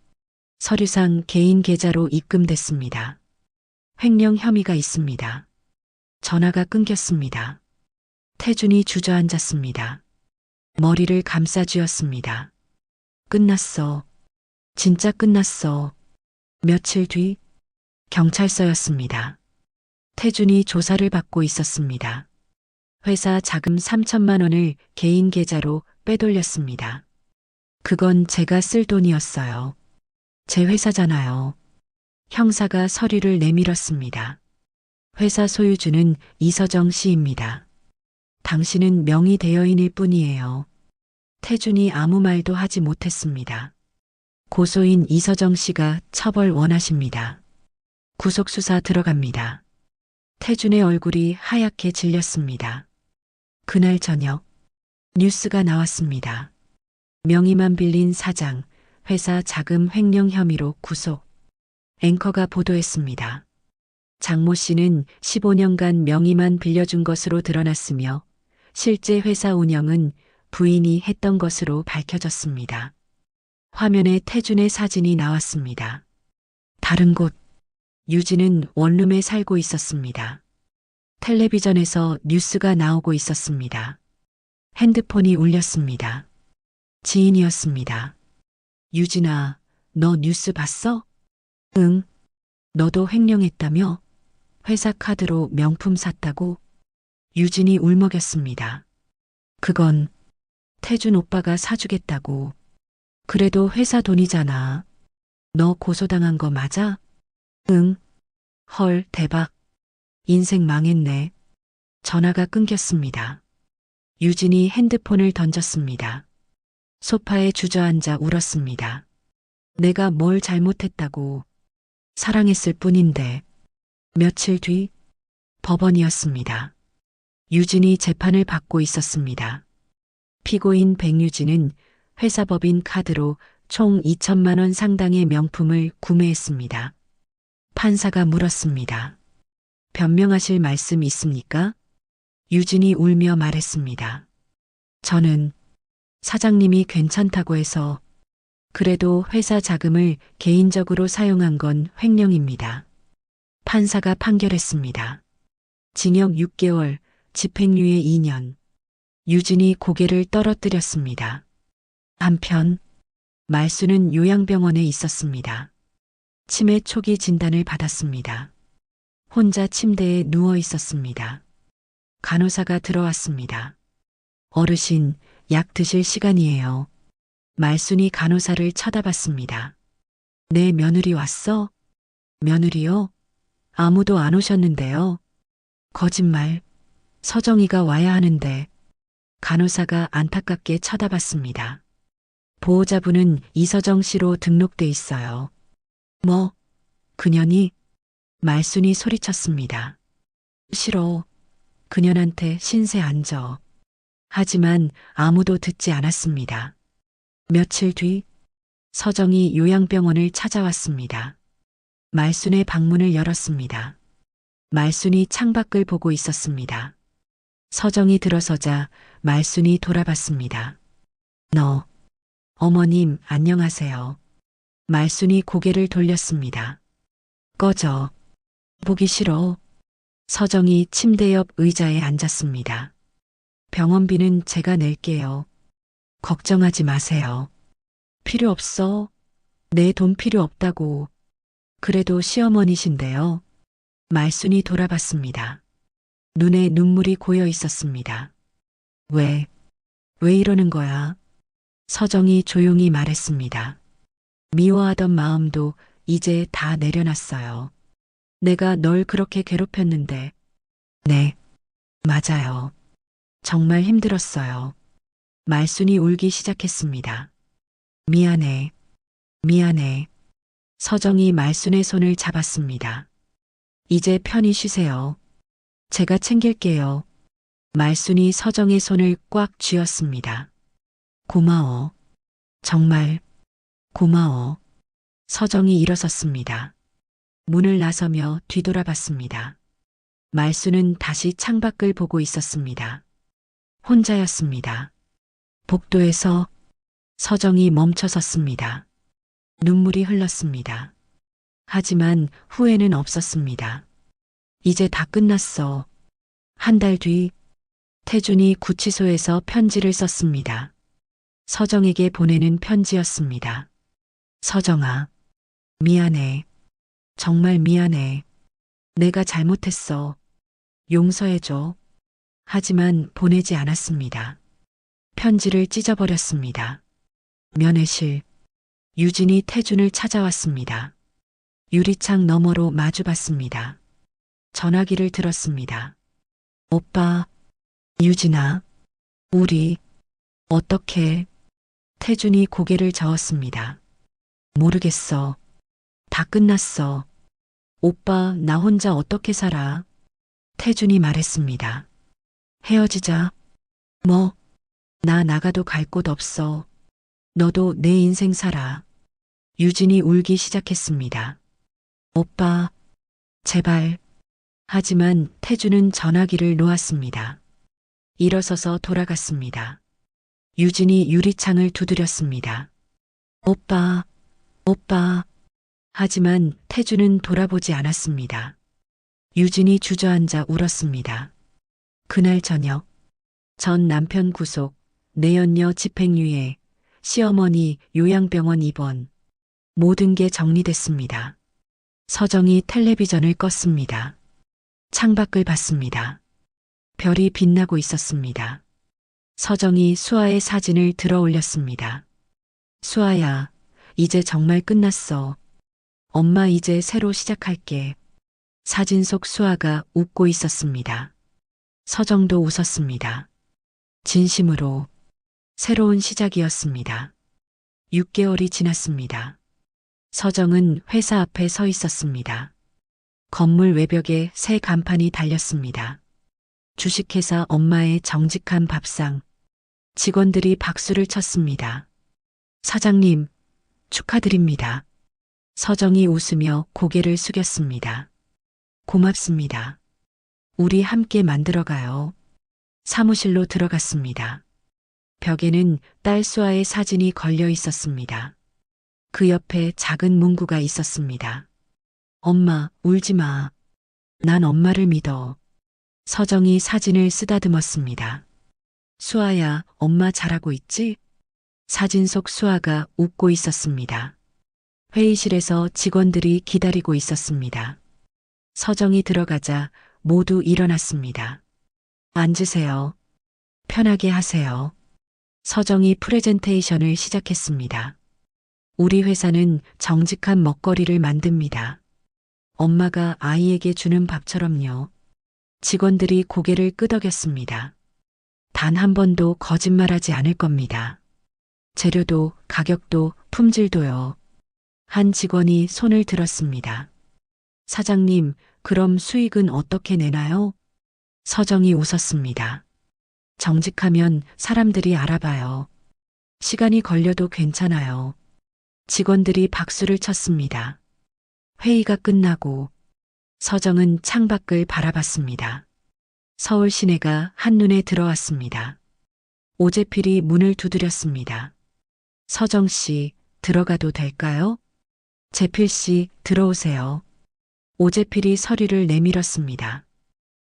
Speaker 2: 서류상 개인 계좌로 입금됐습니다. 횡령 혐의가 있습니다. 전화가 끊겼습니다. 태준이 주저앉았습니다. 머리를 감싸쥐었습니다. 끝났어. 진짜 끝났어. 며칠 뒤 경찰서였습니다. 태준이 조사를 받고 있었습니다. 회사 자금 3천만 원을 개인 계좌로 빼돌렸습니다. 그건 제가 쓸 돈이었어요. 제 회사잖아요. 형사가 서류를 내밀었습니다. 회사 소유주는 이서정 씨입니다. 당신은 명의 대여인일 뿐이에요. 태준이 아무 말도 하지 못했습니다. 고소인 이서정 씨가 처벌 원하십니다. 구속수사 들어갑니다. 태준의 얼굴이 하얗게 질렸습니다. 그날 저녁 뉴스가 나왔습니다. 명의만 빌린 사장, 회사 자금 횡령 혐의로 구속. 앵커가 보도했습니다. 장모 씨는 15년간 명의만 빌려준 것으로 드러났으며 실제 회사 운영은 부인이 했던 것으로 밝혀졌습니다. 화면에 태준의 사진이 나왔습니다. 다른 곳, 유진은 원룸에 살고 있었습니다. 텔레비전에서 뉴스가 나오고 있었습니다. 핸드폰이 울렸습니다. 지인이었습니다. 유진아, 너 뉴스 봤어? 응. 너도 횡령했다며? 회사 카드로 명품 샀다고? 유진이 울먹였습니다. 그건 태준 오빠가 사주겠다고. 그래도 회사 돈이잖아. 너 고소당한 거 맞아? 응. 헐, 대박. 인생 망했네. 전화가 끊겼습니다. 유진이 핸드폰을 던졌습니다. 소파에 주저앉아 울었습니다. 내가 뭘 잘못했다고. 사랑했을 뿐인데. 며칠 뒤 법원이었습니다. 유진이 재판을 받고 있었습니다. 피고인 백유진은 회사법인 카드로 총 2천만 원 상당의 명품을 구매했습니다. 판사가 물었습니다. 변명하실 말씀 있습니까? 유진이 울며 말했습니다. 저는 사장님이 괜찮다고 해서 그래도 회사 자금을 개인적으로 사용한 건 횡령입니다. 판사가 판결했습니다. 징역 6개월, 집행유예 2년. 유진이 고개를 떨어뜨렸습니다. 한편 말수는 요양병원에 있었습니다. 치매 초기 진단을 받았습니다. 혼자 침대에 누워 있었습니다. 간호사가 들어왔습니다. 어르신, 약 드실 시간이에요. 말순이 간호사를 쳐다봤습니다. 내 며느리 왔어? 며느리요? 아무도 안 오셨는데요. 거짓말. 서정이가 와야 하는데. 간호사가 안타깝게 쳐다봤습니다. 보호자분은 이서정 씨로 등록돼 있어요. 뭐? 그년이? 말순이 소리쳤습니다. 싫어. 그년한테 신세 안 져. 하지만 아무도 듣지 않았습니다. 며칠 뒤 서정이 요양병원을 찾아왔습니다. 말순의 방문을 열었습니다. 말순이 창밖을 보고 있었습니다. 서정이 들어서자 말순이 돌아봤습니다. 너, 어머님 안녕하세요. 말순이 고개를 돌렸습니다. 꺼져. 보기 싫어. 서정이 침대 옆 의자에 앉았습니다. 병원비는 제가 낼게요. 걱정하지 마세요. 필요 없어. 내 돈 필요 없다고. 그래도 시어머니신데요. 말순이 돌아봤습니다. 눈에 눈물이 고여 있었습니다. 왜 이러는 거야? 서정이 조용히 말했습니다. 미워하던 마음도 이제 다 내려놨어요. 내가 널 그렇게 괴롭혔는데. 네, 맞아요. 정말 힘들었어요. 말순이 울기 시작했습니다. 미안해. 서정이 말순의 손을 잡았습니다. 이제 편히 쉬세요. 제가 챙길게요. 말순이 서정의 손을 꽉 쥐었습니다. 고마워. 정말 고마워. 서정이 일어섰습니다. 문을 나서며 뒤돌아봤습니다. 말순은 다시 창밖을 보고 있었습니다. 혼자였습니다. 복도에서 서정이 멈춰섰습니다. 눈물이 흘렀습니다. 하지만 후회는 없었습니다. 이제 다 끝났어. 한 달 뒤 태준이 구치소에서 편지를 썼습니다. 서정에게 보내는 편지였습니다. 서정아, 미안해. 정말 미안해. 내가 잘못했어. 용서해줘. 하지만 보내지 않았습니다. 편지를 찢어버렸습니다. 면회실. 유진이 태준을 찾아왔습니다. 유리창 너머로 마주봤습니다. 전화기를 들었습니다. 오빠, 유진아, 우리 어떻게? 태준이 고개를 저었습니다. 모르겠어. 다 끝났어. 오빠, 나 혼자 어떻게 살아? 태준이 말했습니다. 헤어지자. 뭐? 나 나가도 갈 곳 없어. 너도 내 인생 살아. 유진이 울기 시작했습니다. 오빠, 제발. 하지만 태준은 전화기를 놓았습니다. 일어서서 돌아갔습니다. 유진이 유리창을 두드렸습니다. 오빠, 오빠. 하지만 태준은 돌아보지 않았습니다. 유진이 주저앉아 울었습니다. 그날 저녁, 전 남편 구속, 내연녀 집행유예, 시어머니 요양병원 입원. 모든 게 정리됐습니다. 서정이 텔레비전을 껐습니다. 창밖을 봤습니다. 별이 빛나고 있었습니다. 서정이 수아의 사진을 들어 올렸습니다. 수아야, 이제 정말 끝났어. 엄마 이제 새로 시작할게. 사진 속 수아가 웃고 있었습니다. 서정도 웃었습니다. 진심으로 새로운 시작이었습니다. 6개월이 지났습니다. 서정은 회사 앞에 서 있었습니다. 건물 외벽에 새 간판이 달렸습니다. 주식회사 엄마의 정직한 밥상. 직원들이 박수를 쳤습니다. 사장님, 축하드립니다. 서정이 웃으며 고개를 숙였습니다. 고맙습니다. 우리 함께 만들어가요. 사무실로 들어갔습니다. 벽에는 딸 수아의 사진이 걸려 있었습니다. 그 옆에 작은 문구가 있었습니다. 엄마, 울지 마. 난 엄마를 믿어. 서정이 사진을 쓰다듬었습니다. 수아야, 엄마 잘하고 있지? 사진 속 수아가 웃고 있었습니다. 회의실에서 직원들이 기다리고 있었습니다. 서정이 들어가자 모두 일어났습니다. 앉으세요. 편하게 하세요. 서정이 프레젠테이션을 시작했습니다. 우리 회사는 정직한 먹거리를 만듭니다. 엄마가 아이에게 주는 밥처럼요. 직원들이 고개를 끄덕였습니다. 단 한 번도 거짓말하지 않을 겁니다. 재료도, 가격도, 품질도요. 한 직원이 손을 들었습니다. 사장님, 그럼 수익은 어떻게 내나요? 서정이 웃었습니다. 정직하면 사람들이 알아봐요. 시간이 걸려도 괜찮아요. 직원들이 박수를 쳤습니다. 회의가 끝나고 서정은 창밖을 바라봤습니다. 서울 시내가 한눈에 들어왔습니다. 오재필이 문을 두드렸습니다. 서정 씨, 들어가도 될까요? 재필 씨, 들어오세요. 오재필이 서류를 내밀었습니다.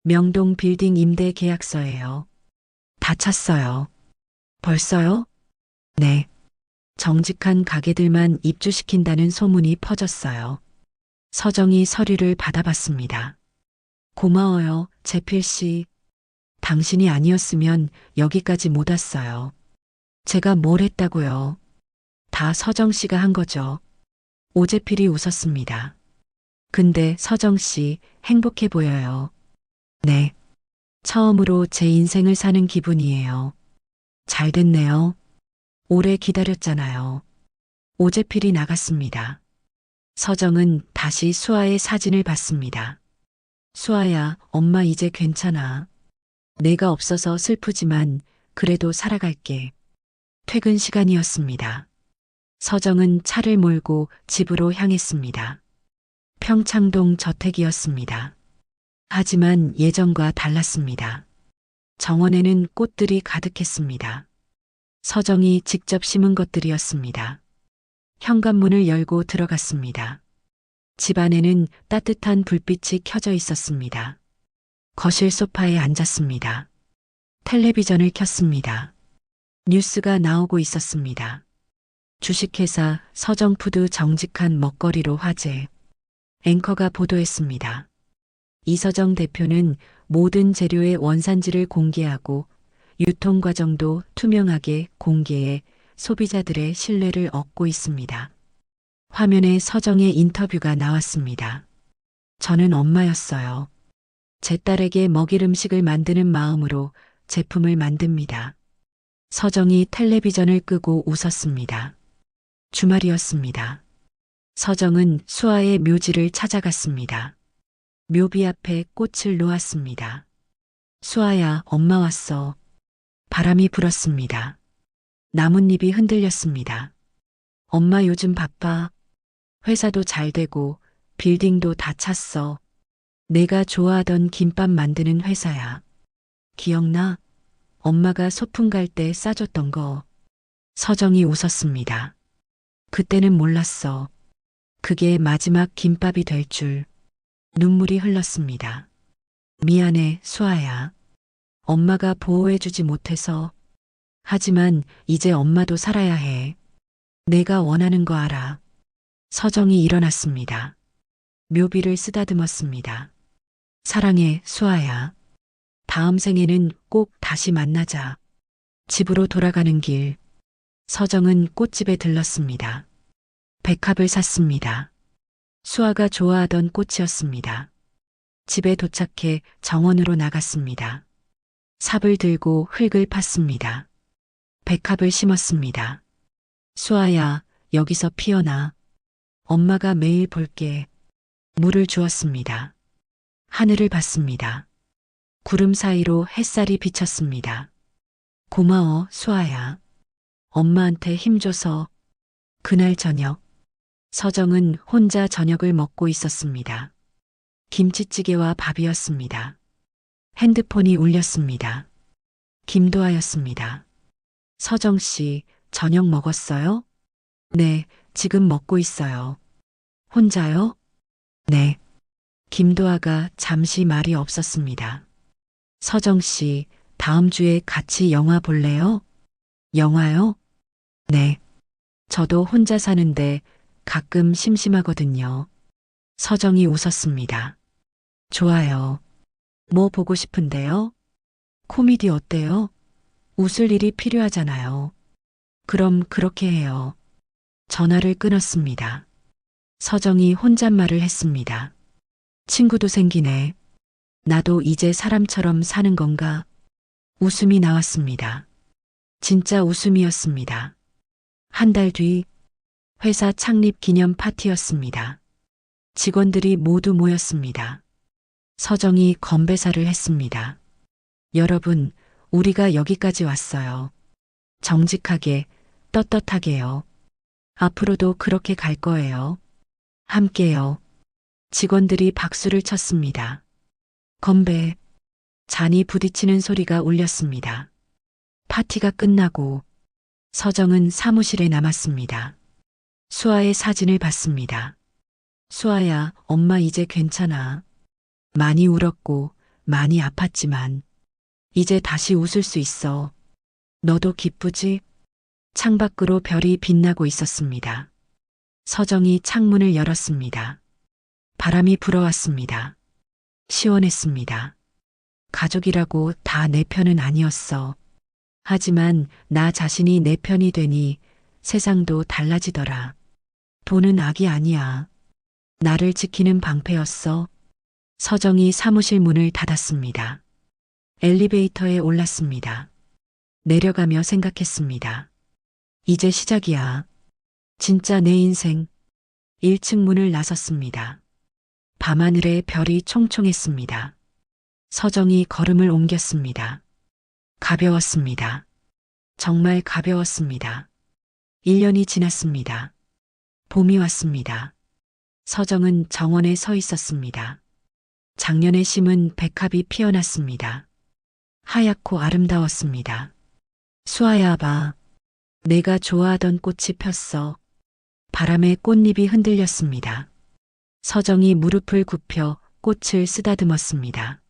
Speaker 2: 명동 빌딩 임대 계약서예요. 다 찼어요. 벌써요? 네. 정직한 가게들만 입주시킨다는 소문이 퍼졌어요. 서정이 서류를 받아봤습니다. 고마워요, 재필 씨. 당신이 아니었으면 여기까지 못 왔어요. 제가 뭘 했다고요? 다 서정 씨가 한 거죠. 오재필이 웃었습니다. 근데 서정 씨 행복해 보여요. 네. 처음으로 제 인생을 사는 기분이에요. 잘 됐네요. 오래 기다렸잖아요. 오재필이 나갔습니다. 서정은 다시 수아의 사진을 봤습니다. 수아야, 엄마 이제 괜찮아. 내가 없어서 슬프지만 그래도 살아갈게. 퇴근 시간이었습니다. 서정은 차를 몰고 집으로 향했습니다. 평창동 저택이었습니다. 하지만 예전과 달랐습니다. 정원에는 꽃들이 가득했습니다. 서정이 직접 심은 것들이었습니다. 현관문을 열고 들어갔습니다. 집 안에는 따뜻한 불빛이 켜져 있었습니다. 거실 소파에 앉았습니다. 텔레비전을 켰습니다. 뉴스가 나오고 있었습니다. 주식회사 서정푸드 정직한 먹거리로 화제. 앵커가 보도했습니다. 이서정 대표는 모든 재료의 원산지를 공개하고 유통 과정도 투명하게 공개해 소비자들의 신뢰를 얻고 있습니다. 화면에 서정의 인터뷰가 나왔습니다. 저는 엄마였어요. 제 딸에게 먹일 음식을 만드는 마음으로 제품을 만듭니다. 서정이 텔레비전을 끄고 웃었습니다. 주말이었습니다. 서정은 수아의 묘지를 찾아갔습니다. 묘비 앞에 꽃을 놓았습니다. 수아야, 엄마 왔어. 바람이 불었습니다. 나뭇잎이 흔들렸습니다. 엄마 요즘 바빠. 회사도 잘 되고 빌딩도 다 찼어. 내가 좋아하던 김밥 만드는 회사야. 기억나? 엄마가 소풍 갈 때 싸줬던 거. 서정이 웃었습니다. 그때는 몰랐어. 그게 마지막 김밥이 될 줄. 눈물이 흘렀습니다. 미안해, 수아야. 엄마가 보호해주지 못해서. 하지만 이제 엄마도 살아야 해. 내가 원하는 거 알아. 서정이 일어났습니다. 묘비를 쓰다듬었습니다. 사랑해, 수아야. 다음 생에는 꼭 다시 만나자. 집으로 돌아가는 길. 서정은 꽃집에 들렀습니다. 백합을 샀습니다. 수아가 좋아하던 꽃이었습니다. 집에 도착해 정원으로 나갔습니다. 삽을 들고 흙을 팠습니다. 백합을 심었습니다. 수아야, 여기서 피어나. 엄마가 매일 볼게. 물을 주었습니다. 하늘을 봤습니다. 구름 사이로 햇살이 비쳤습니다. 고마워, 수아야. 엄마한테 힘줘서. 그날 저녁, 서정은 혼자 저녁을 먹고 있었습니다. 김치찌개와 밥이었습니다. 핸드폰이 울렸습니다. 김도아였습니다. 서정 씨, 저녁 먹었어요? 네, 지금 먹고 있어요. 혼자요? 네. 김도아가 잠시 말이 없었습니다. 서정 씨, 다음 주에 같이 영화 볼래요? 영화요? 네. 저도 혼자 사는데 가끔 심심하거든요. 서정이 웃었습니다. 좋아요. 뭐 보고 싶은데요? 코미디 어때요? 웃을 일이 필요하잖아요. 그럼 그렇게 해요. 전화를 끊었습니다. 서정이 혼잣말을 했습니다. 친구도 생기네. 나도 이제 사람처럼 사는 건가? 웃음이 나왔습니다. 진짜 웃음이었습니다. 한 달 뒤, 회사 창립 기념 파티였습니다. 직원들이 모두 모였습니다. 서정이 건배사를 했습니다. 여러분, 우리가 여기까지 왔어요. 정직하게, 떳떳하게요. 앞으로도 그렇게 갈 거예요. 함께요. 직원들이 박수를 쳤습니다. 건배. 잔이 부딪히는 소리가 울렸습니다. 파티가 끝나고 서정은 사무실에 남았습니다. 수아의 사진을 봤습니다. 수아야, 엄마 이제 괜찮아. 많이 울었고 많이 아팠지만 이제 다시 웃을 수 있어. 너도 기쁘지? 창밖으로 별이 빛나고 있었습니다. 서정이 창문을 열었습니다. 바람이 불어왔습니다. 시원했습니다. 가족이라고 다 내 편은 아니었어. 하지만 나 자신이 내 편이 되니 세상도 달라지더라. 돈은 악이 아니야. 나를 지키는 방패였어. 서정이 사무실 문을 닫았습니다. 엘리베이터에 올랐습니다. 내려가며 생각했습니다. 이제 시작이야. 진짜 내 인생. 1층 문을 나섰습니다. 밤하늘에 별이 총총했습니다. 서정이 걸음을 옮겼습니다. 가벼웠습니다. 정말 가벼웠습니다. 1년이 지났습니다. 봄이 왔습니다. 서정은 정원에 서 있었습니다. 작년에 심은 백합이 피어났습니다. 하얗고 아름다웠습니다. 수아야 봐. 내가 좋아하던 꽃이 폈어. 바람에 꽃잎이 흔들렸습니다. 서정이 무릎을 굽혀 꽃을 쓰다듬었습니다.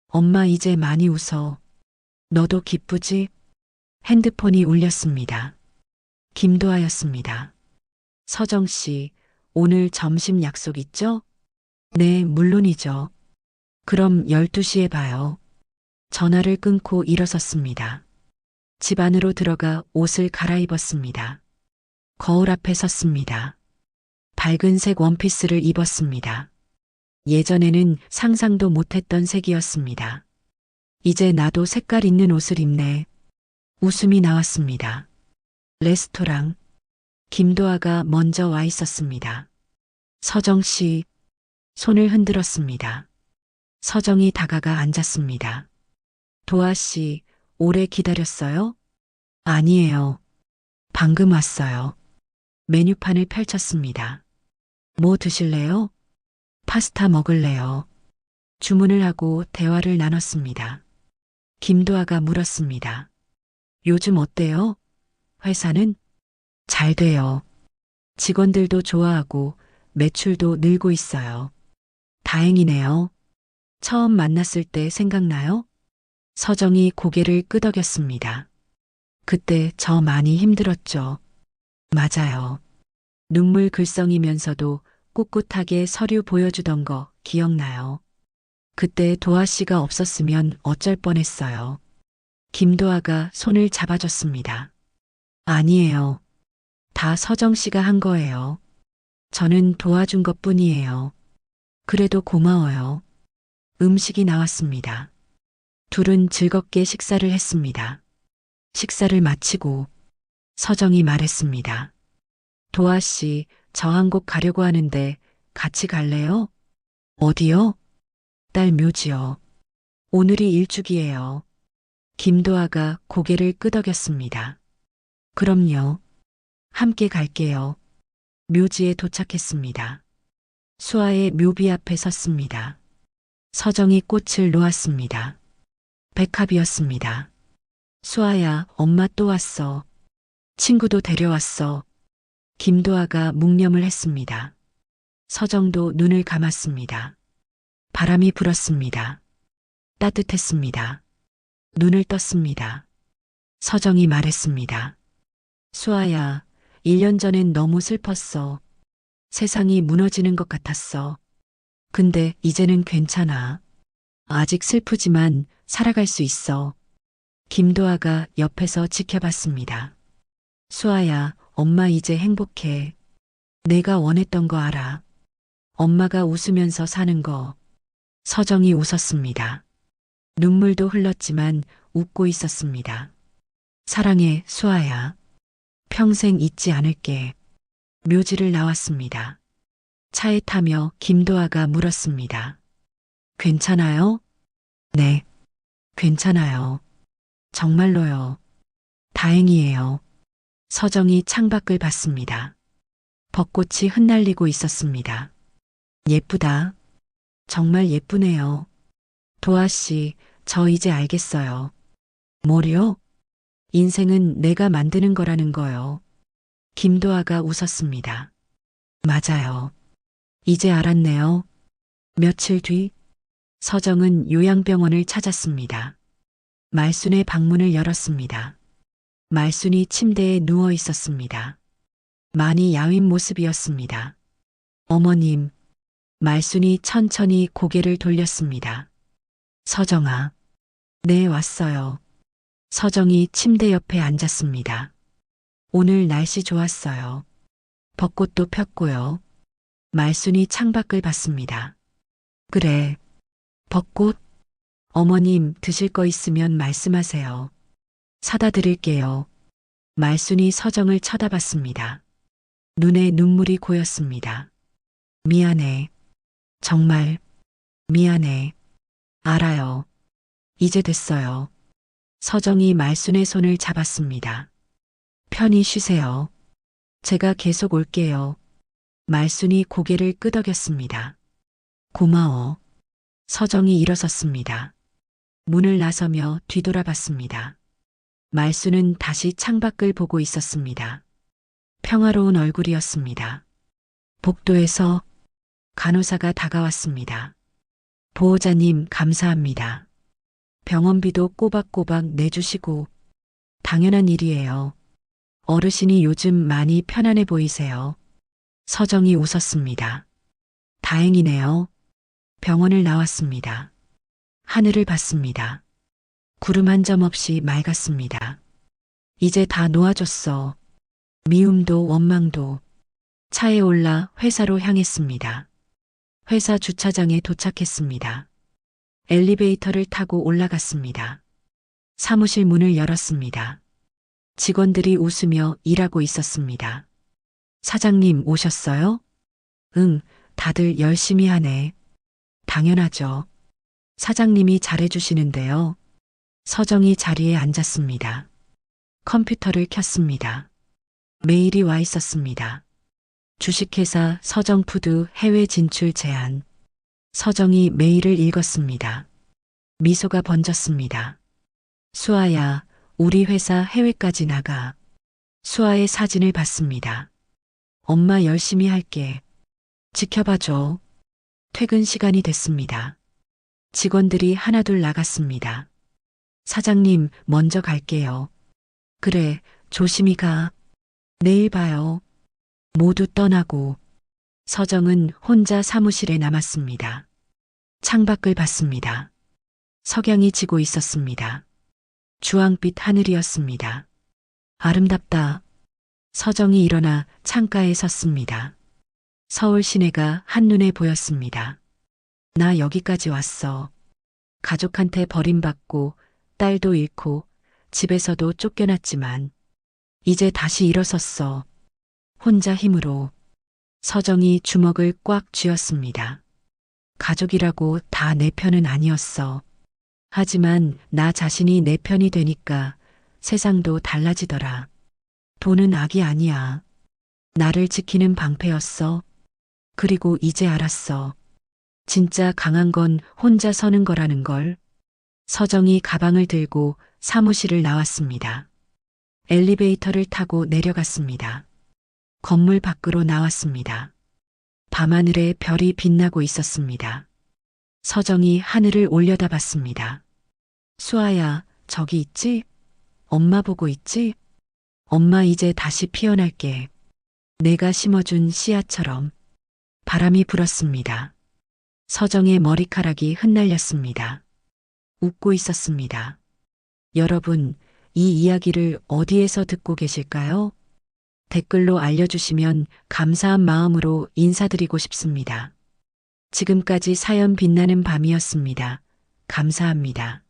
Speaker 2: 엄마 이제 많이 웃어. 너도 기쁘지? 핸드폰이 울렸습니다. 김도아였습니다. 서정 씨, 오늘 점심 약속 있죠? 네, 물론이죠. 그럼 12시에 봐요. 전화를 끊고 일어섰습니다. 집 안으로 들어가 옷을 갈아입었습니다. 거울 앞에 섰습니다. 밝은색 원피스를 입었습니다. 예전에는 상상도 못했던 색이었습니다. 이제 나도 색깔 있는 옷을 입네. 웃음이 나왔습니다. 레스토랑. 김도아가 먼저 와 있었습니다. 서정 씨. 손을 흔들었습니다. 서정이 다가가 앉았습니다. 도아 씨, 오래 기다렸어요? 아니에요. 방금 왔어요. 메뉴판을 펼쳤습니다. 뭐 드실래요? 파스타 먹을래요. 주문을 하고 대화를 나눴습니다. 김도아가 물었습니다. 요즘 어때요? 회사는? 잘 돼요. 직원들도 좋아하고 매출도 늘고 있어요. 다행이네요. 처음 만났을 때 생각나요? 서정이 고개를 끄덕였습니다. 그때 저 많이 힘들었죠. 맞아요. 눈물 글썽이면서도 꿋꿋하게 서류 보여주던 거 기억나요? 그때 도아 씨가 없었으면 어쩔 뻔했어요. 김도아가 손을 잡아줬습니다. 아니에요. 다 서정 씨가 한 거예요. 저는 도와준 것 뿐이에요. 그래도 고마워요. 음식이 나왔습니다. 둘은 즐겁게 식사를 했습니다. 식사를 마치고 서정이 말했습니다. 도아 씨, 저 한 곳 가려고 하는데 같이 갈래요? 어디요? 딸 묘지요. 오늘이 일주기예요. 김도아가 고개를 끄덕였습니다. 그럼요. 함께 갈게요. 묘지에 도착했습니다. 수아의 묘비 앞에 섰습니다. 서정이 꽃을 놓았습니다. 백합이었습니다. 수아야, 엄마 또 왔어. 친구도 데려왔어. 김도아가 묵념을 했습니다. 서정도 눈을 감았습니다. 바람이 불었습니다. 따뜻했습니다. 눈을 떴습니다. 서정이 말했습니다. 수아야, 1년 전엔 너무 슬펐어. 세상이 무너지는 것 같았어. 근데 이제는 괜찮아. 아직 슬프지만 살아갈 수 있어. 김도아가 옆에서 지켜봤습니다. 수아야, 엄마 이제 행복해. 내가 원했던 거 알아. 엄마가 웃으면서 사는 거. 서정이 웃었습니다. 눈물도 흘렀지만 웃고 있었습니다. 사랑해, 수아야. 평생 잊지 않을게. 묘지를 나왔습니다. 차에 타며 김도아가 물었습니다. 괜찮아요? 네, 괜찮아요. 정말로요. 다행이에요. 서정이 창밖을 봤습니다. 벚꽃이 흩날리고 있었습니다. 예쁘다. 정말 예쁘네요. 도아 씨, 저 이제 알겠어요. 뭐요? 인생은 내가 만드는 거라는 거요. 김도아가 웃었습니다. 맞아요. 이제 알았네요. 며칠 뒤, 서정은 요양병원을 찾았습니다. 말순의 방문을 열었습니다. 말순이 침대에 누워 있었습니다. 많이 야윈 모습이었습니다. 어머님, 말순이 천천히 고개를 돌렸습니다. 서정아. 네, 왔어요. 서정이 침대 옆에 앉았습니다. 오늘 날씨 좋았어요. 벚꽃도 폈고요. 말순이 창밖을 봤습니다. 그래. 벚꽃? 어머님 드실 거 있으면 말씀하세요. 사다 드릴게요. 말순이 서정을 쳐다봤습니다. 눈에 눈물이 고였습니다. 미안해. 정말 미안해. 알아요. 이제 됐어요. 서정이 말순의 손을 잡았습니다. 편히 쉬세요. 제가 계속 올게요. 말순이 고개를 끄덕였습니다. 고마워. 서정이 일어섰습니다. 문을 나서며 뒤돌아봤습니다. 말순은 다시 창밖을 보고 있었습니다. 평화로운 얼굴이었습니다. 복도에서 간호사가 다가왔습니다. 보호자님 감사합니다. 병원비도 꼬박꼬박 내주시고 당연한 일이에요. 어르신이 요즘 많이 편안해 보이세요. 서정이 웃었습니다. 다행이네요. 병원을 나왔습니다. 하늘을 봤습니다. 구름 한 점 없이 맑았습니다. 이제 다 놓아줬어. 미움도 원망도. 차에 올라 회사로 향했습니다. 회사 주차장에 도착했습니다. 엘리베이터를 타고 올라갔습니다. 사무실 문을 열었습니다. 직원들이 웃으며 일하고 있었습니다. 사장님 오셨어요? 응, 다들 열심히 하네. 당연하죠. 사장님이 잘해주시는데요. 서정이 자리에 앉았습니다. 컴퓨터를 켰습니다. 메일이 와 있었습니다. 주식회사 서정푸드 해외 진출 제안. 서정이 메일을 읽었습니다. 미소가 번졌습니다. 수아야, 우리 회사 해외까지 나가. 수아의 사진을 봤습니다. 엄마 열심히 할게. 지켜봐줘. 퇴근 시간이 됐습니다. 직원들이 하나둘 나갔습니다. 사장님, 먼저 갈게요. 그래, 조심히 가. 내일 봐요. 모두 떠나고 서정은 혼자 사무실에 남았습니다. 창밖을 봤습니다. 석양이 지고 있었습니다. 주황빛 하늘이었습니다. 아름답다. 서정이 일어나 창가에 섰습니다. 서울 시내가 한눈에 보였습니다. 나 여기까지 왔어. 가족한테 버림받고 딸도 잃고 집에서도 쫓겨났지만 이제 다시 일어섰어. 혼자 힘으로. 서정이 주먹을 꽉 쥐었습니다. 가족이라고 다 내 편은 아니었어. 하지만 나 자신이 내 편이 되니까 세상도 달라지더라. 돈은 악이 아니야. 나를 지키는 방패였어. 그리고 이제 알았어. 진짜 강한 건 혼자 서는 거라는 걸. 서정이 가방을 들고 사무실을 나왔습니다. 엘리베이터를 타고 내려갔습니다. 건물 밖으로 나왔습니다. 밤하늘에 별이 빛나고 있었습니다. 서정이 하늘을 올려다봤습니다. 수아야, 저기 있지? 엄마 보고 있지? 엄마 이제 다시 피어날게. 내가 심어준 씨앗처럼. 바람이 불었습니다. 서정의 머리카락이 흩날렸습니다. 웃고 있었습니다. 여러분, 이 이야기를 어디에서 듣고 계실까요? 댓글로 알려주시면 감사한 마음으로 인사드리고 싶습니다. 지금까지 사연 빛나는 밤이었습니다. 감사합니다.